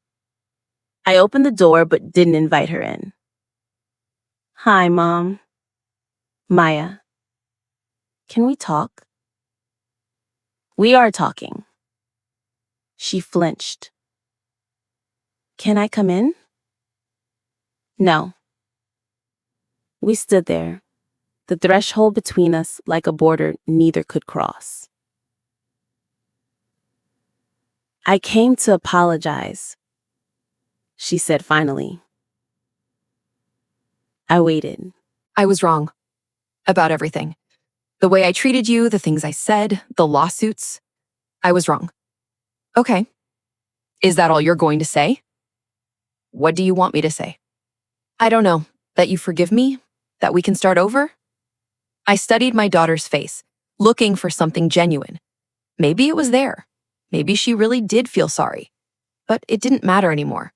I opened the door but didn't invite her in. "Hi, Mom." "Maya, can we talk?" "We are talking." She flinched. "Can I come in?" "No." We stood there, the threshold between us like a border neither could cross. "I came to apologize," she said finally. I waited. I was wrong. About everything. The way I treated you, the things I said, the lawsuits. I was wrong. Okay. Is that all you're going to say? What do you want me to say? I don't know. That you forgive me? That we can start over? I studied my daughter's face, looking for something genuine. Maybe it was there. Maybe she really did feel sorry. But it didn't matter anymore.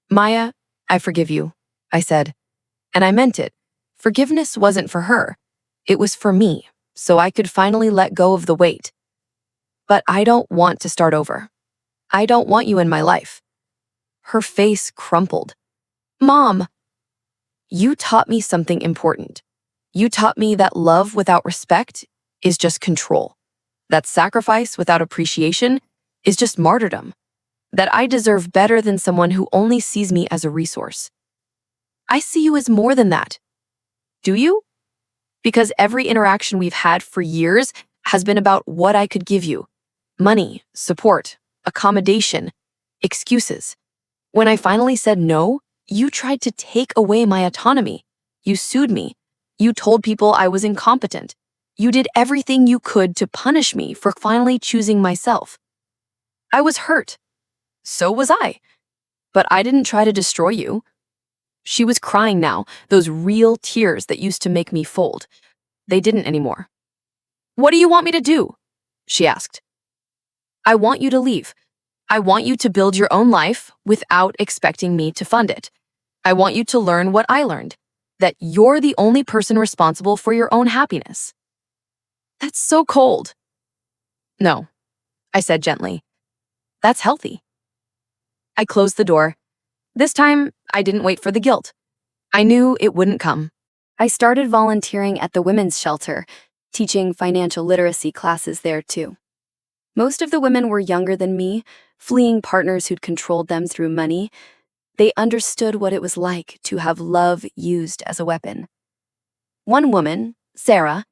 "Maya, I forgive you," I said. And I meant it. Forgiveness wasn't for her. It was for me, so I could finally let go of the weight. But I don't want to start over. I don't want you in my life. Her face crumpled. "Mom, you taught me something important. You taught me that love without respect is just control. That sacrifice without appreciation is just martyrdom. That I deserve better than someone who only sees me as a resource. I see you as more than that. Do you? Because every interaction we've had for years has been about what I could give you. Money, support, accommodation, excuses. When I finally said no, You tried to take away my autonomy. You sued me. You told people I was incompetent. You did everything you could to punish me for finally choosing myself. I was hurt. So was I. But I didn't try to destroy you. She was crying now, those real tears that used to make me fold. They didn't anymore. What do you want me to do? She asked. I want you to leave. I want you to build your own life without expecting me to fund it. I want you to learn what I learned, that you're the only person responsible for your own happiness. That's so cold. No, I said gently. That's healthy. I closed the door. This time, I didn't wait for the guilt. I knew it wouldn't come. I started volunteering at the women's shelter, teaching financial literacy classes there too. Most of the women were younger than me, fleeing partners who'd controlled them through money. They understood what it was like to have love used as a weapon. One woman, Sarah,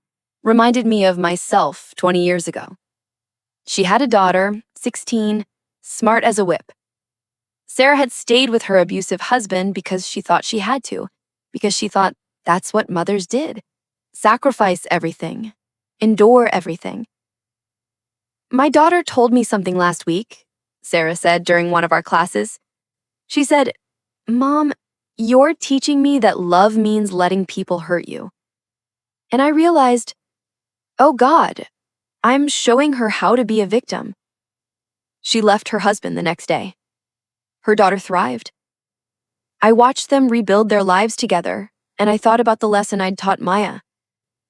reminded me of myself 20 years ago. She had a daughter, 16, smart as a whip. Sarah had stayed with her abusive husband because she thought she had to, because she thought that's what mothers did. Sacrifice everything, endure everything. My daughter told me something last week, Sarah said during one of our classes. She said, Mom, you're teaching me that love means letting people hurt you. And I realized, oh God, I'm showing her how to be a victim. She left her husband the next day. Her daughter thrived. I watched them rebuild their lives together, and I thought about the lesson I'd taught Maya,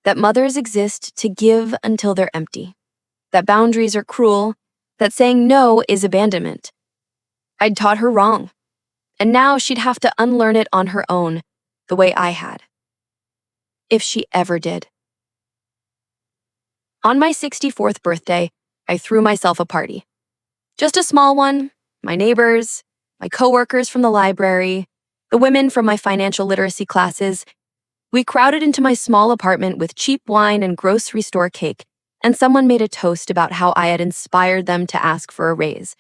that mothers exist to give until they're empty, that boundaries are cruel, that saying no is abandonment. I'd taught her wrong, and now she'd have to unlearn it on her own, the way I had. If she ever did. On my 64th birthday, I threw myself a party. Just a small one, my neighbors, my coworkers from the library, the women from my financial literacy classes. We crowded into my small apartment with cheap wine and grocery store cake, and someone made a toast about how I had inspired them to ask for a raise.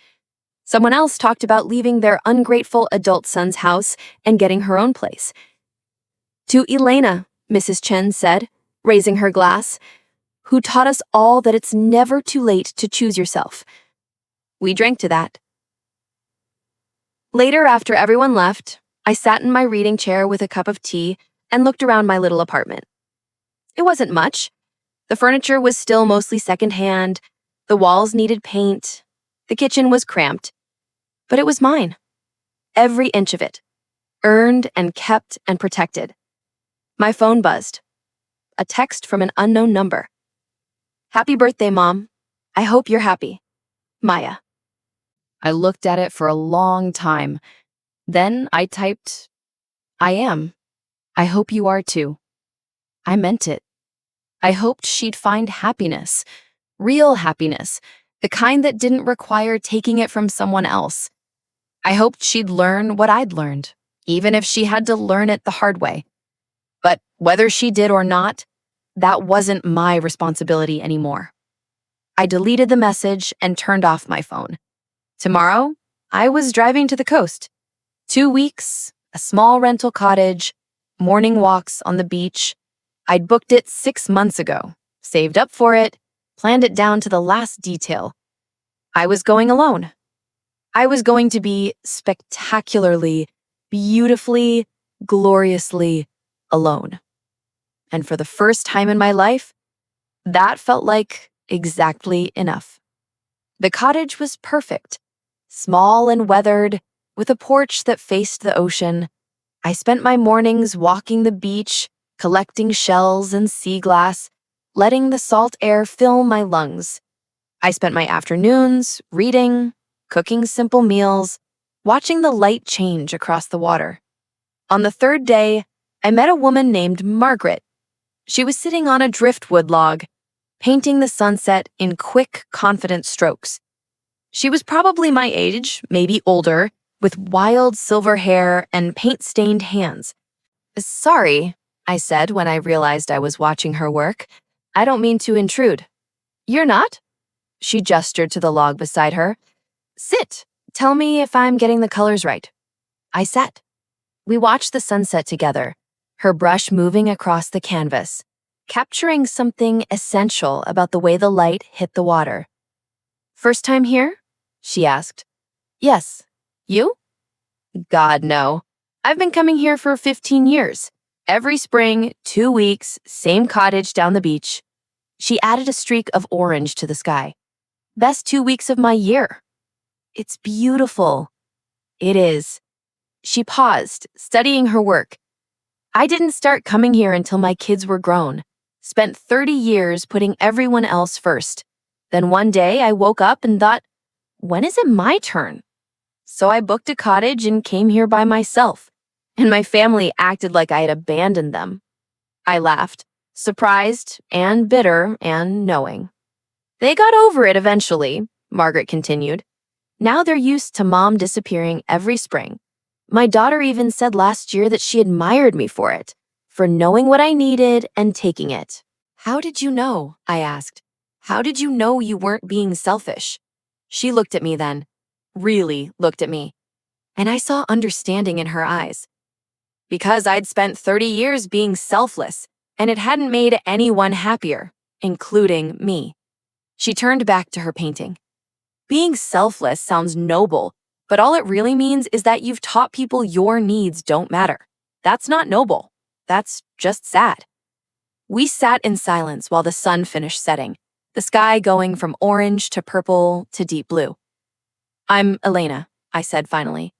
Someone else talked about leaving their ungrateful adult son's house and getting her own place. To Elena, Mrs. Chen said, raising her glass, who taught us all that it's never too late to choose yourself. We drank to that. Later, after everyone left, I sat in my reading chair with a cup of tea and looked around my little apartment. It wasn't much. The furniture was still mostly secondhand, the walls needed paint, the kitchen was cramped, but it was mine. Every inch of it, earned and kept and protected. My phone buzzed. A text from an unknown number. Happy birthday, Mom. I hope you're happy. Maya. I looked at it for a long time. Then I typed, I am. I hope you are too. I meant it. I hoped she'd find happiness, real happiness, the kind that didn't require taking it from someone else. I hoped she'd learn what I'd learned, even if she had to learn it the hard way. But whether she did or not, that wasn't my responsibility anymore. I deleted the message and turned off my phone. Tomorrow, I was driving to the coast. 2 weeks, a small rental cottage, morning walks on the beach. I'd booked it 6 months ago, saved up for it, planned it down to the last detail. I was going alone. I was going to be spectacularly, beautifully, gloriously alone. And for the first time in my life, that felt like exactly enough. The cottage was perfect, small and weathered, with a porch that faced the ocean. I spent my mornings walking the beach, collecting shells and sea glass, letting the salt air fill my lungs. I spent my afternoons reading, cooking simple meals, watching the light change across the water. On the third day, I met a woman named Margaret. She was sitting on a driftwood log, painting the sunset in quick, confident strokes. She was probably my age, maybe older, with wild silver hair and paint-stained hands. Sorry, I said when I realized I was watching her work. I don't mean to intrude. You're not? She gestured to the log beside her. Sit. Tell me if I'm getting the colors right. I sat. We watched the sunset together, her brush moving across the canvas, capturing something essential about the way the light hit the water. "First time here?" she asked. "Yes. You?" "God, no. I've been coming here for 15 years. Every spring, 2 weeks, same cottage down the beach." She added a streak of orange to the sky. "Best 2 weeks of my year." "It's beautiful." "It is." She paused, studying her work. "I didn't start coming here until my kids were grown. Spent 30 years putting everyone else first. Then one day I woke up and thought, when is it my turn? So I booked a cottage and came here by myself. And my family acted like I had abandoned them." I laughed, surprised and bitter and knowing. "They got over it eventually," Margaret continued. "Now they're used to Mom disappearing every spring. My daughter even said last year that she admired me for it, for knowing what I needed and taking it." "How did you know?" I asked. "How did you know you weren't being selfish?" She looked at me then, really looked at me, and I saw understanding in her eyes. "Because I'd spent 30 years being selfless, and it hadn't made anyone happier, including me." She turned back to her painting. "Being selfless sounds noble, but all it really means is that you've taught people your needs don't matter. That's not noble. That's just sad." We sat in silence while the sun finished setting, the sky going from orange to purple to deep blue. "I'm Elena," I said finally.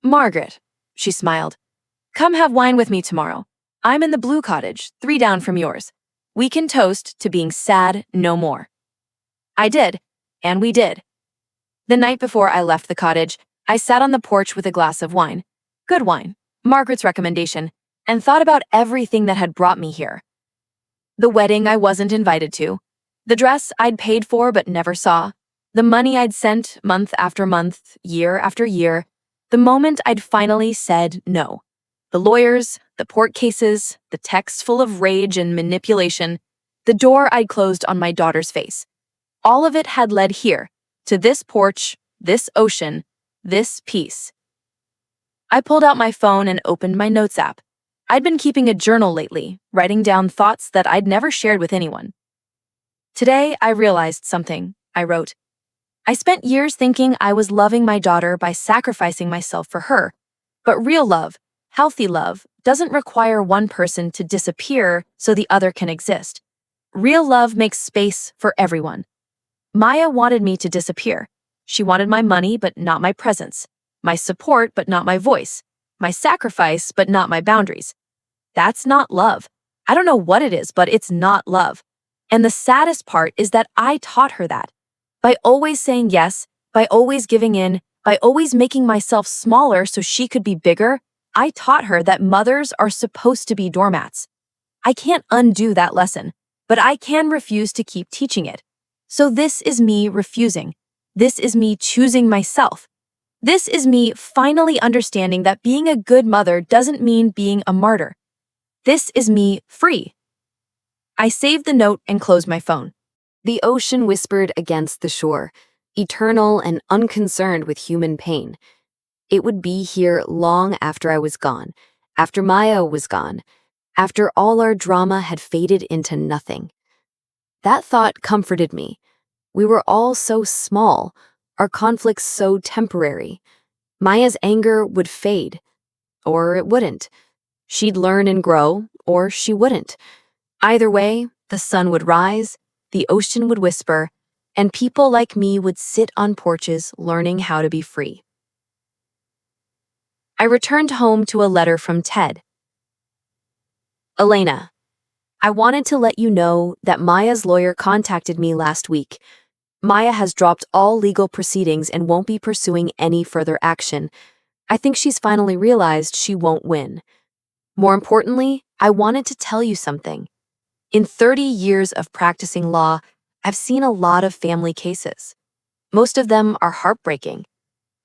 "Margaret," she smiled. "Come have wine with me tomorrow. I'm in the blue cottage, 3 down from yours. We can toast to being sad no more." I did, and we did. The night before I left the cottage, I sat on the porch with a glass of wine, good wine, Margaret's recommendation, and thought about everything that had brought me here. The wedding I wasn't invited to, the dress I'd paid for but never saw, the money I'd sent month after month, year after year, the moment I'd finally said no. The lawyers, the court cases, the texts full of rage and manipulation, the door I'd closed on my daughter's face. All of it had led here, to this porch, this ocean, this peace. I pulled out my phone and opened my notes app. I'd been keeping a journal lately, writing down thoughts that I'd never shared with anyone. "Today, I realized something," I wrote. "I spent years thinking I was loving my daughter by sacrificing myself for her. But real love, healthy love, doesn't require one person to disappear so the other can exist. Real love makes space for everyone. Maya wanted me to disappear. She wanted my money, but not my presence. My support, but not my voice. My sacrifice, but not my boundaries. That's not love. I don't know what it is, but it's not love. And the saddest part is that I taught her that. By always saying yes, by always giving in, by always making myself smaller so she could be bigger, I taught her that mothers are supposed to be doormats. I can't undo that lesson, but I can refuse to keep teaching it. So this is me refusing. This is me choosing myself. This is me finally understanding that being a good mother doesn't mean being a martyr. This is me free." I saved the note and closed my phone. The ocean whispered against the shore, eternal and unconcerned with human pain. It would be here long after I was gone, after Maya was gone, after all our drama had faded into nothing. That thought comforted me. We were all so small, our conflicts so temporary. Maya's anger would fade, or it wouldn't. She'd learn and grow, or she wouldn't. Either way, the sun would rise, the ocean would whisper, and people like me would sit on porches learning how to be free. I returned home to a letter from Ted. "Elena, I wanted to let you know that Maya's lawyer contacted me last week. Maya has dropped all legal proceedings and won't be pursuing any further action. I think she's finally realized she won't win. More importantly, I wanted to tell you something. In 30 years of practicing law, I've seen a lot of family cases. Most of them are heartbreaking.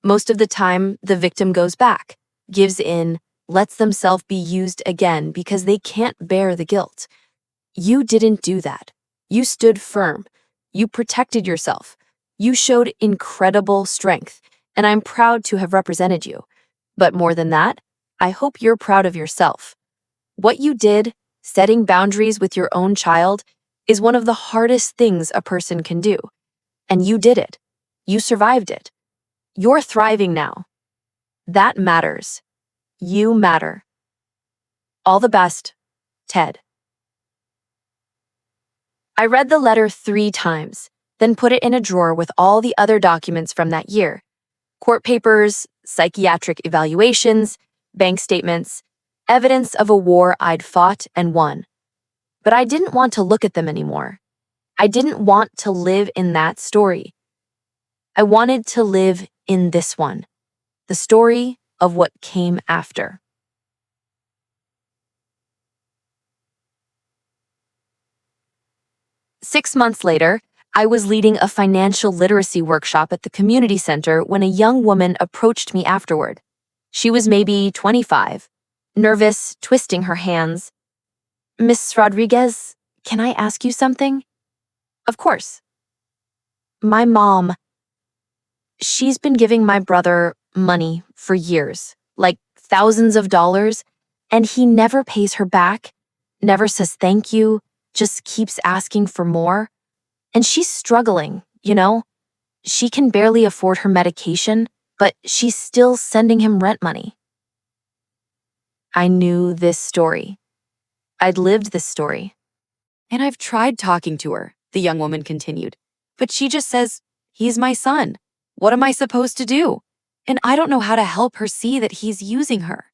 Most of the time, the victim goes back, gives in, lets themselves be used again because they can't bear the guilt. You didn't do that. You stood firm. You protected yourself. You showed incredible strength, and I'm proud to have represented you. But more than that, I hope you're proud of yourself. What you did, setting boundaries with your own child, is one of the hardest things a person can do. And you did it. You survived it. You're thriving now. That matters. You matter. All the best, Ted. I read the letter 3 times, then put it in a drawer with all the other documents from that year: court papers, psychiatric evaluations, bank statements, evidence of a war I'd fought and won. But I didn't want to look at them anymore. I didn't want to live in that story. I wanted to live in this one, the story of what came after. Six months later, I was leading a financial literacy workshop at the community center when a young woman approached me afterward. She was maybe 25, nervous, twisting her hands. "Miss Rodriguez, can I ask you something?" "Of course." "My mom, she's been giving my brother money for years, like thousands of dollars, and he never pays her back, never says thank you, just keeps asking for more. And she's struggling, you know? She can barely afford her medication, but she's still sending him rent money." I knew this story. I'd lived this story. "And I've tried talking to her," the young woman continued, "but she just says, 'He's my son. What am I supposed to do?' And I don't know how to help her see that he's using her."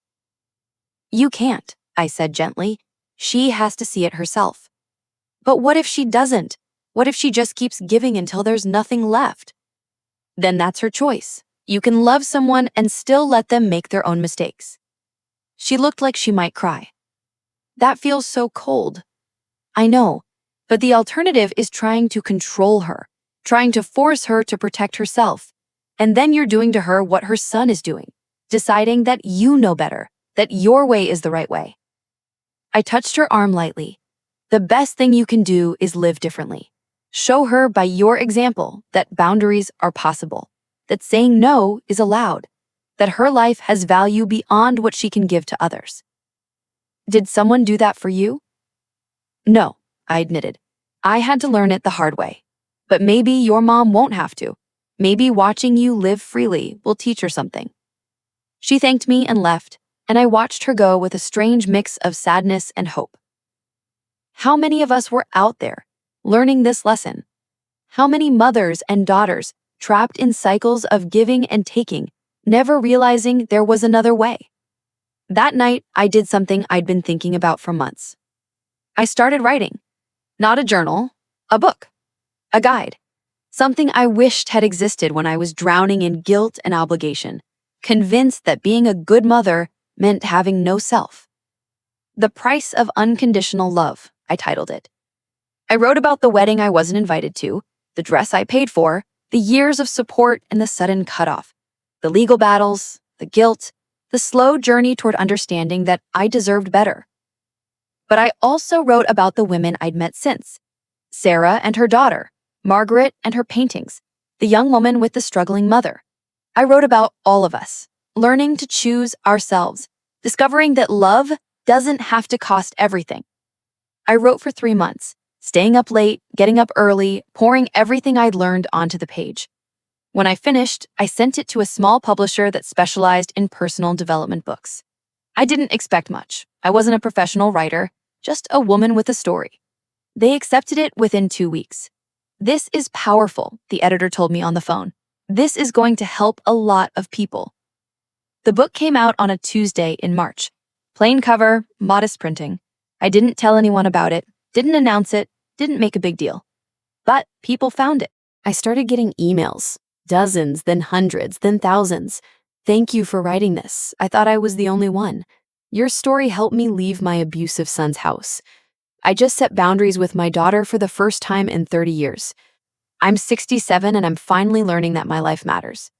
"You can't," I said gently. "She has to see it herself." "But what if she doesn't? What if she just keeps giving until there's nothing left?" "Then that's her choice. You can love someone and still let them make their own mistakes." She looked like she might cry. "That feels so cold." "I know, but the alternative is trying to control her, trying to force her to protect herself. And then you're doing to her what her son is doing, deciding that you know better, that your way is the right way." I touched her arm lightly. "The best thing you can do is live differently. Show her by your example that boundaries are possible, that saying no is allowed, that her life has value beyond what she can give to others." "Did someone do that for you?" "No," I admitted. "I had to learn it the hard way. But maybe your mom won't have to. Maybe watching you live freely will teach her something." She thanked me and left, and I watched her go with a strange mix of sadness and hope. How many of us were out there, learning this lesson? How many mothers and daughters trapped in cycles of giving and taking, never realizing there was another way? That night, I did something I'd been thinking about for months. I started writing. Not a journal, a book, a guide. Something I wished had existed when I was drowning in guilt and obligation, convinced that being a good mother meant having no self. "The Price of Unconditional Love," I titled it. I wrote about the wedding I wasn't invited to, the dress I paid for, the years of support and the sudden cutoff, the legal battles, the guilt, the slow journey toward understanding that I deserved better. But I also wrote about the women I'd met since: Sarah and her daughter, Margaret and her paintings, the young woman with the struggling mother. I wrote about all of us, learning to choose ourselves, discovering that love doesn't have to cost everything. I wrote for 3 months, staying up late, getting up early, pouring everything I'd learned onto the page. When I finished, I sent it to a small publisher that specialized in personal development books. I didn't expect much. I wasn't a professional writer, just a woman with a story. They accepted it within 2 weeks. "This is powerful," the editor told me on the phone. "This is going to help a lot of people." The book came out on a Tuesday in March. Plain cover, modest printing. I didn't tell anyone about it, didn't announce it, didn't make a big deal. But people found it. I started getting emails, dozens, then hundreds, then thousands. "Thank you for writing this. I thought I was the only one. Your story helped me leave my abusive son's house. I just set boundaries with my daughter for the first time in 30 years. I'm 67 and I'm finally learning that my life matters."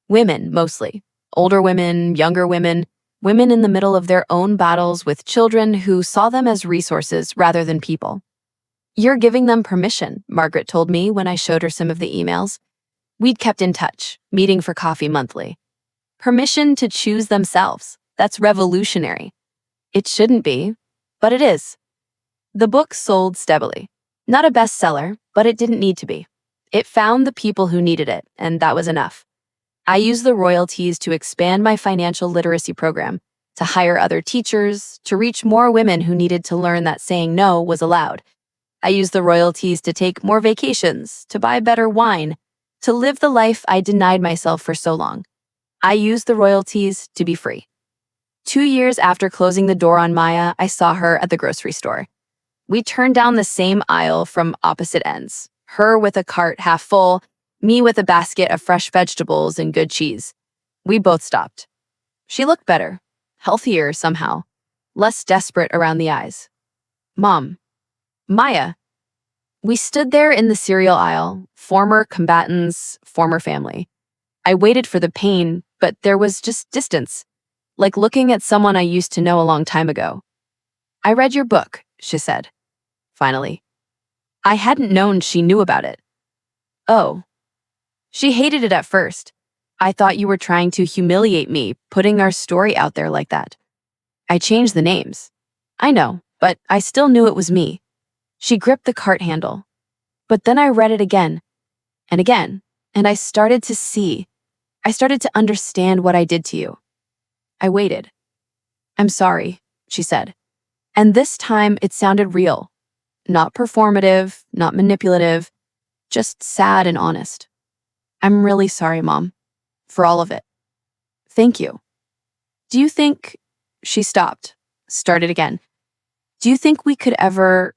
Women, mostly. Older women, younger women, women in the middle of their own battles with children who saw them as resources rather than people. "You're giving them permission," Margaret told me when I showed her some of the emails. We'd kept in touch, meeting for coffee monthly. Permission to choose themselves, That's revolutionary. It shouldn't be, but it is. The book sold steadily. Not a bestseller, but it didn't need to be. It found the people who needed it, and that was enough. I used the royalties to expand my financial literacy program, to hire other teachers, to reach more women who needed to learn that saying no was allowed. I used the royalties to take more vacations, to buy better wine, to live the life I denied myself for so long. I used the royalties to be free. 2 years after closing the door on Maya, I saw her at the grocery store. We turned down the same aisle from opposite ends, her with a cart half full, me with a basket of fresh vegetables and good cheese. We both stopped. She looked better, healthier somehow, less desperate around the eyes. Mom. Maya. We stood there in the cereal aisle, former combatants, former family. I waited for the pain, but there was just distance, like looking at someone I used to know a long time ago. I read your book, she said, finally. I hadn't known she knew about it. Oh. She hated it at first. I thought you were trying to humiliate me, putting our story out there like that. I changed the names. I know, but I still knew it was me. She gripped the cart handle. But then I read it again, and I started to see. I started to understand what I did to you. I waited. I'm sorry, she said. And this time it sounded real. Not performative, not manipulative, just sad and honest. I'm really sorry, Mom, for all of it. Thank you. Do you think... She stopped, started again. Do you think we could ever...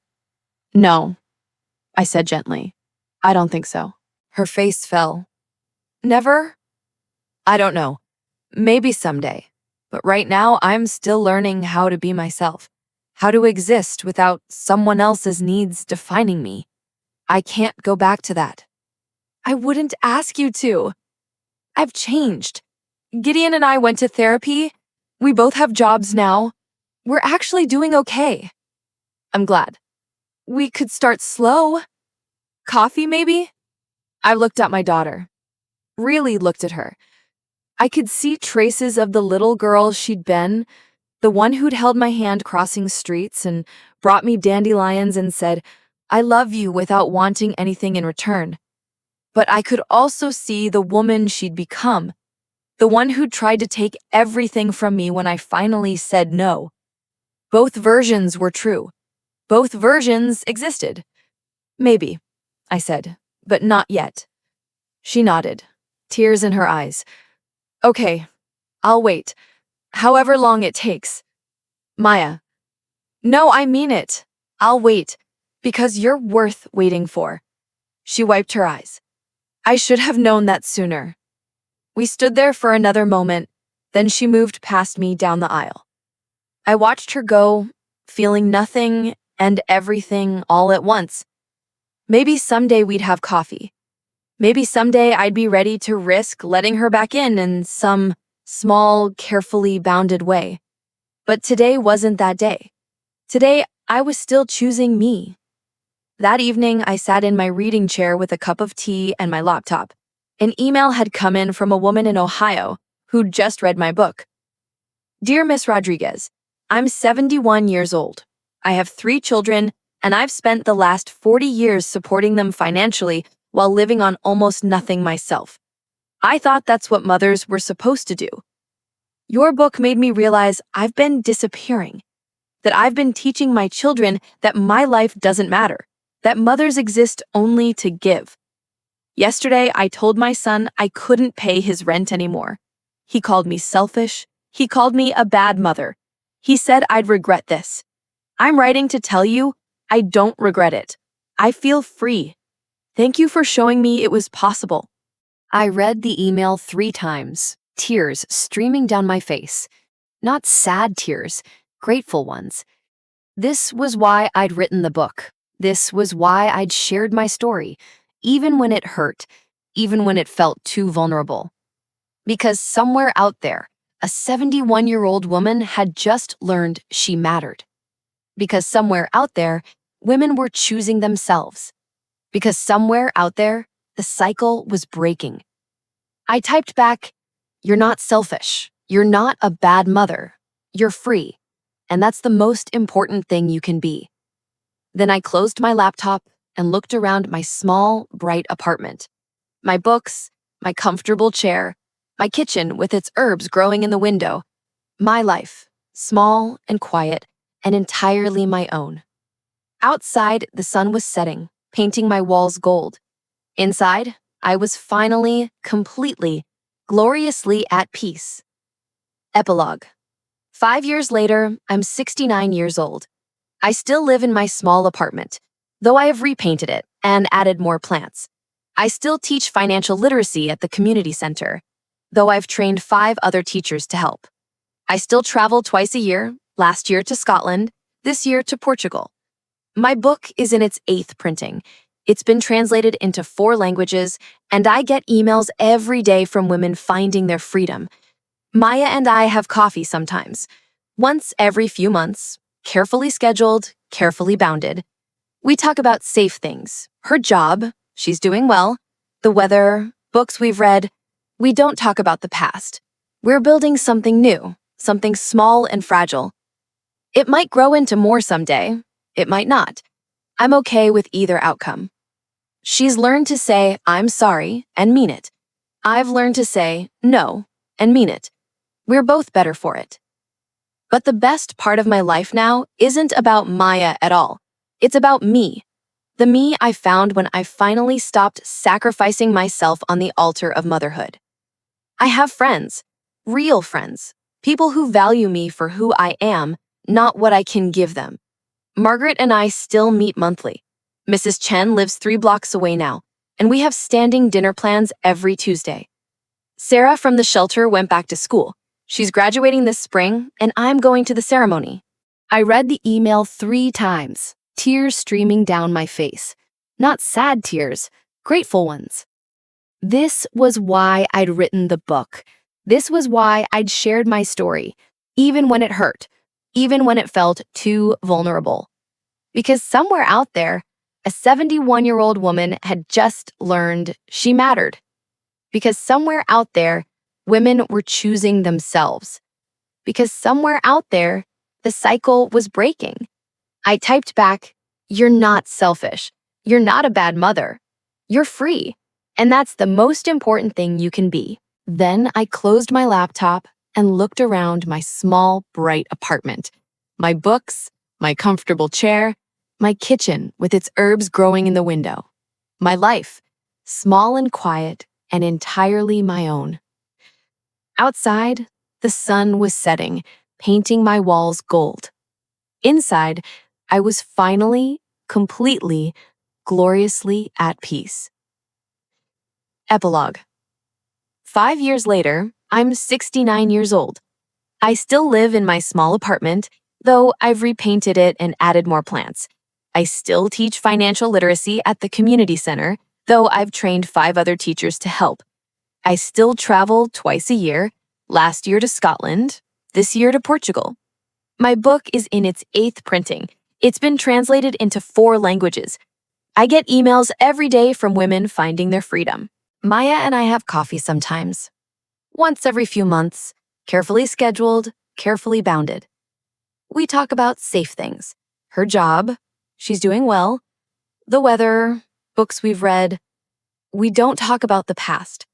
No, I said gently. I don't think so. Her face fell. Never? I don't know. Maybe someday. But right now, I'm still learning how to be myself. How to exist without someone else's needs defining me. I can't go back to that. I wouldn't ask you to. I've changed. Gideon and I went to therapy. We both have jobs now. We're actually doing okay. I'm glad. We could start slow. Coffee, maybe? I looked at my daughter. Really looked at her. I could see traces of the little girl she'd been, the one who'd held my hand crossing streets and brought me dandelions and said, I love you without wanting anything in return. But I could also see the woman she'd become, the one who'd tried to take everything from me when I finally said no. Both versions were true. Both versions existed. Maybe, I said, but not yet. She nodded, tears in her eyes. Okay, I'll wait, however long it takes. Maya. No, I mean it. I'll wait, because you're worth waiting for. She wiped her eyes. I should have known that sooner. We stood there for another moment, then she moved past me down the aisle. I watched her go, feeling nothing and everything all at once. Maybe someday we'd have coffee. Maybe someday I'd be ready to risk letting her back in some small, carefully bounded way. But today wasn't that day. Today, I was still choosing me. That evening, I sat in my reading chair with a cup of tea and my laptop. An email had come in from a woman in Ohio who'd just read my book. Dear Miss Rodriguez, I'm 71 years old. I have 3 children, and I've spent the last 40 years supporting them financially while living on almost nothing myself. I thought that's what mothers were supposed to do. Your book made me realize I've been disappearing, that I've been teaching my children that my life doesn't matter, that mothers exist only to give. Yesterday, I told my son I couldn't pay his rent anymore. He called me selfish. He called me a bad mother. He said I'd regret this. I'm writing to tell you I don't regret it. I feel free. Thank you for showing me it was possible. I read the email 3 times, tears streaming down my face. Not sad tears, grateful ones. This was why I'd written the book. This was why I'd shared my story, even when it hurt, even when it felt too vulnerable. Because somewhere out there, a 71-year-old woman had just learned she mattered. Because somewhere out there, women were choosing themselves. Because somewhere out there, the cycle was breaking. I typed back, "You're not selfish. You're not a bad mother. You're free. And that's the most important thing you can be. Then I closed my laptop and looked around my small, bright apartment. My books, my comfortable chair, my kitchen with its herbs growing in the window. My life, small and quiet and entirely my own. Outside, the sun was setting, painting my walls gold. Inside, I was finally, completely, gloriously at peace. Epilogue. 5 years later, I'm 69 years old. I still live in my small apartment, though I have repainted it and added more plants. I still teach financial literacy at the community center, though I've trained 5 other teachers to help. I still travel twice a year, last year to Scotland, this year to Portugal. My book is in its 8th printing. It's been translated into 4 languages, and I get emails every day from women finding their freedom. Maya and I have coffee sometimes, once every few months, carefully scheduled, carefully bounded. We talk about safe things, her job, she's doing well, the weather, books we've read. We don't talk about the past. We're building something new, something small and fragile. It might grow into more someday. It might not. I'm okay with either outcome. She's learned to say, I'm sorry, and mean it. I've learned to say, no, and mean it. We're both better for it. But the best part of my life now isn't about Maya at all. It's about me. The me I found when I finally stopped sacrificing myself on the altar of motherhood. I have friends, real friends, people who value me for who I am, not what I can give them. Margaret and I still meet monthly. Mrs. Chen lives 3 blocks away now, and we have standing dinner plans every Tuesday. Sarah from the shelter went back to school. She's graduating this spring, and I'm going to the ceremony. I read the email 3 times, tears streaming down my face. Not sad tears, grateful ones. This was why I'd written the book. This was why I'd shared my story, even when it hurt, even when it felt too vulnerable. Because somewhere out there, a 71-year-old woman had just learned she mattered. Because somewhere out there, women were choosing themselves. Because somewhere out there, the cycle was breaking. I typed back, "You're not selfish. You're not a bad mother. You're free. And that's the most important thing you can be." Then I closed my laptop and looked around my small, bright apartment. My books, my comfortable chair, my kitchen with its herbs growing in the window. My life, small and quiet and entirely my own. Outside, the sun was setting, painting my walls gold. Inside, I was finally, completely, gloriously at peace. Epilogue. 5 years later, I'm 69 years old. I still live in my small apartment, though I've repainted it and added more plants. I still teach financial literacy at the community center, though I've trained 5 other teachers to help. I still travel twice a year, last year to Scotland, this year to Portugal. My book is in its 8th printing. It's been translated into 4 languages. I get emails every day from women finding their freedom. Maya and I have coffee sometimes, once every few months, carefully scheduled, carefully bounded. We talk about safe things, her job, she's doing well, the weather, books we've read. We don't talk about the past.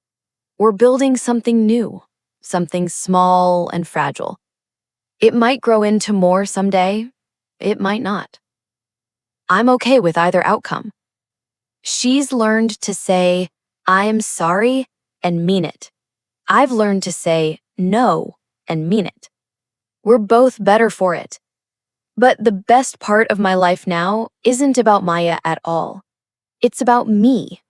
We're building something new, something small and fragile. It might grow into more someday. It might not. I'm okay with either outcome. She's learned to say, I am sorry, and mean it. I've learned to say no and mean it. We're both better for it. But the best part of my life now isn't about Maya at all. It's about me.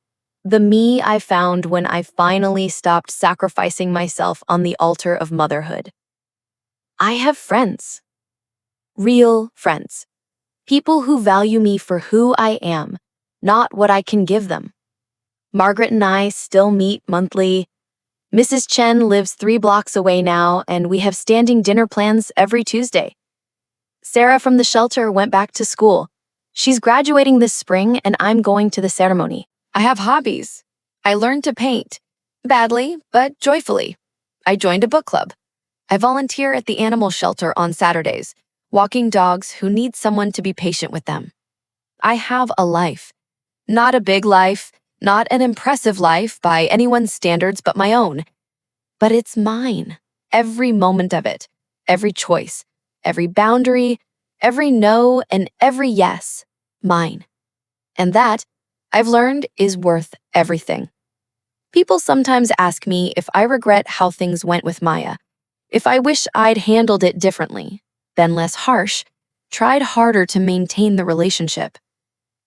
The me I found when I finally stopped sacrificing myself on the altar of motherhood. I have friends. Real friends. People who value me for who I am, not what I can give them. Margaret and I still meet monthly. Mrs. Chen lives 3 blocks away now, and we have standing dinner plans every Tuesday. Sarah from the shelter went back to school. She's graduating this spring, and I'm going to the ceremony. I have hobbies. I learned to paint. Badly, but joyfully. I joined a book club. I volunteer at the animal shelter on Saturdays, walking dogs who need someone to be patient with them. I have a life. Not a big life, not an impressive life by anyone's standards but my own. But it's mine. Every moment of it, every choice, every boundary, every no, and every yes, mine. And that, I've learned, is worth everything. People sometimes ask me if I regret how things went with Maya, if I wish I'd handled it differently, been less harsh, tried harder to maintain the relationship.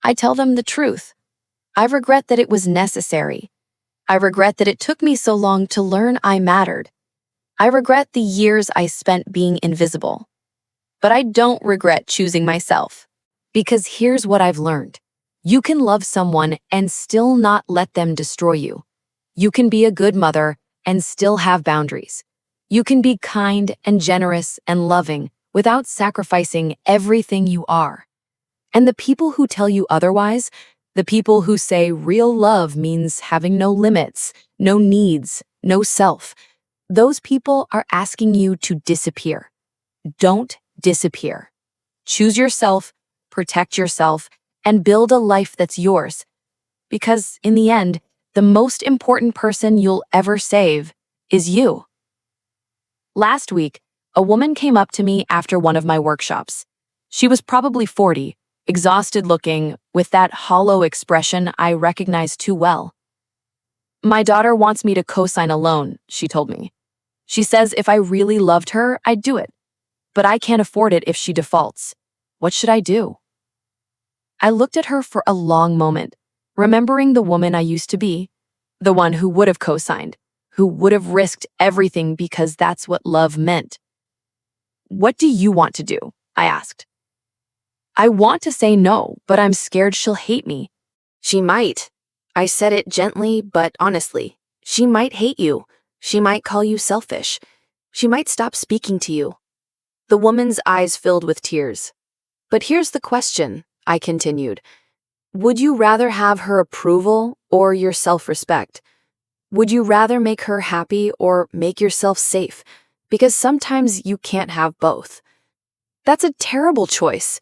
I tell them the truth. I regret that it was necessary. I regret that it took me so long to learn I mattered. I regret the years I spent being invisible. But I don't regret choosing myself. Because here's what I've learned. You can love someone and still not let them destroy you. You can be a good mother and still have boundaries. You can be kind and generous and loving without sacrificing everything you are. And the people who tell you otherwise, the people who say real love means having no limits, no needs, no self, those people are asking you to disappear. Don't disappear. Choose yourself, protect yourself, and build a life that's yours. Because in the end, the most important person you'll ever save is you. Last week, a woman came up to me after one of my workshops. She was probably 40, exhausted looking, with that hollow expression I recognize too well. My daughter wants me to co-sign a loan, she told me. She says if I really loved her, I'd do it. But I can't afford it if she defaults. What should I do? I looked at her for a long moment, remembering the woman I used to be, the one who would have co-signed, who would have risked everything because that's what love meant. What do you want to do? I asked. I want to say no, but I'm scared she'll hate me. She might. I said it gently, but honestly. She might hate you. She might call you selfish. She might stop speaking to you. The woman's eyes filled with tears. But here's the question, I continued. Would you rather have her approval or your self-respect? Would you rather make her happy or make yourself safe? Because sometimes you can't have both. That's a terrible choice.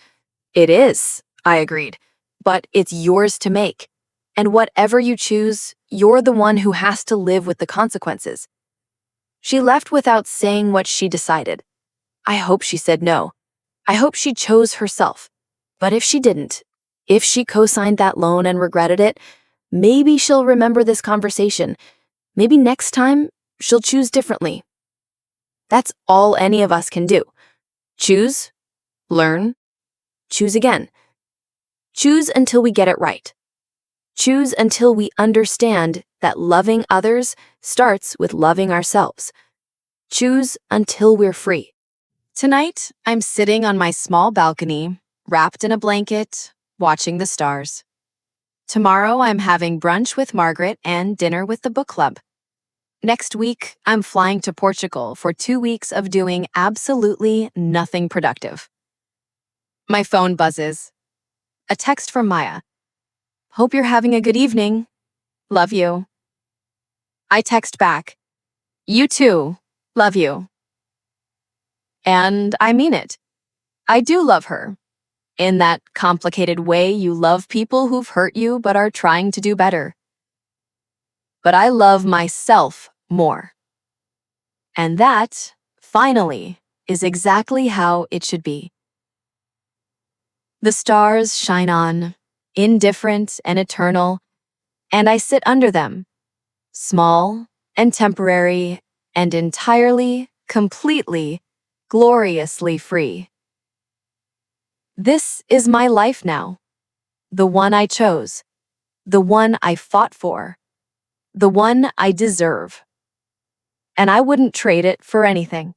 It is, I agreed, but it's yours to make. And whatever you choose, you're the one who has to live with the consequences. She left without saying what she decided. I hope she said no. I hope she chose herself. But if she didn't, if she co-signed that loan and regretted it, maybe she'll remember this conversation. Maybe next time she'll choose differently. That's all any of us can do. Choose, learn, choose again. Choose until we get it right. Choose until we understand that loving others starts with loving ourselves. Choose until we're free. Tonight, I'm sitting on my small balcony, wrapped in a blanket, watching the stars. Tomorrow, I'm having brunch with Margaret and dinner with the book club. Next week, I'm flying to Portugal for 2 weeks of doing absolutely nothing productive. My phone buzzes. A text from Maya. Hope you're having a good evening. Love you. I text back. You too. Love you. And I mean it. I do love her. In that complicated way you love people who've hurt you but are trying to do better. But I love myself more. And that, finally, is exactly how it should be. The stars shine on, indifferent and eternal, and I sit under them, small and temporary and entirely, completely, gloriously free. This is my life now, the one I chose, the one I fought for, the one I deserve. And I wouldn't trade it for anything.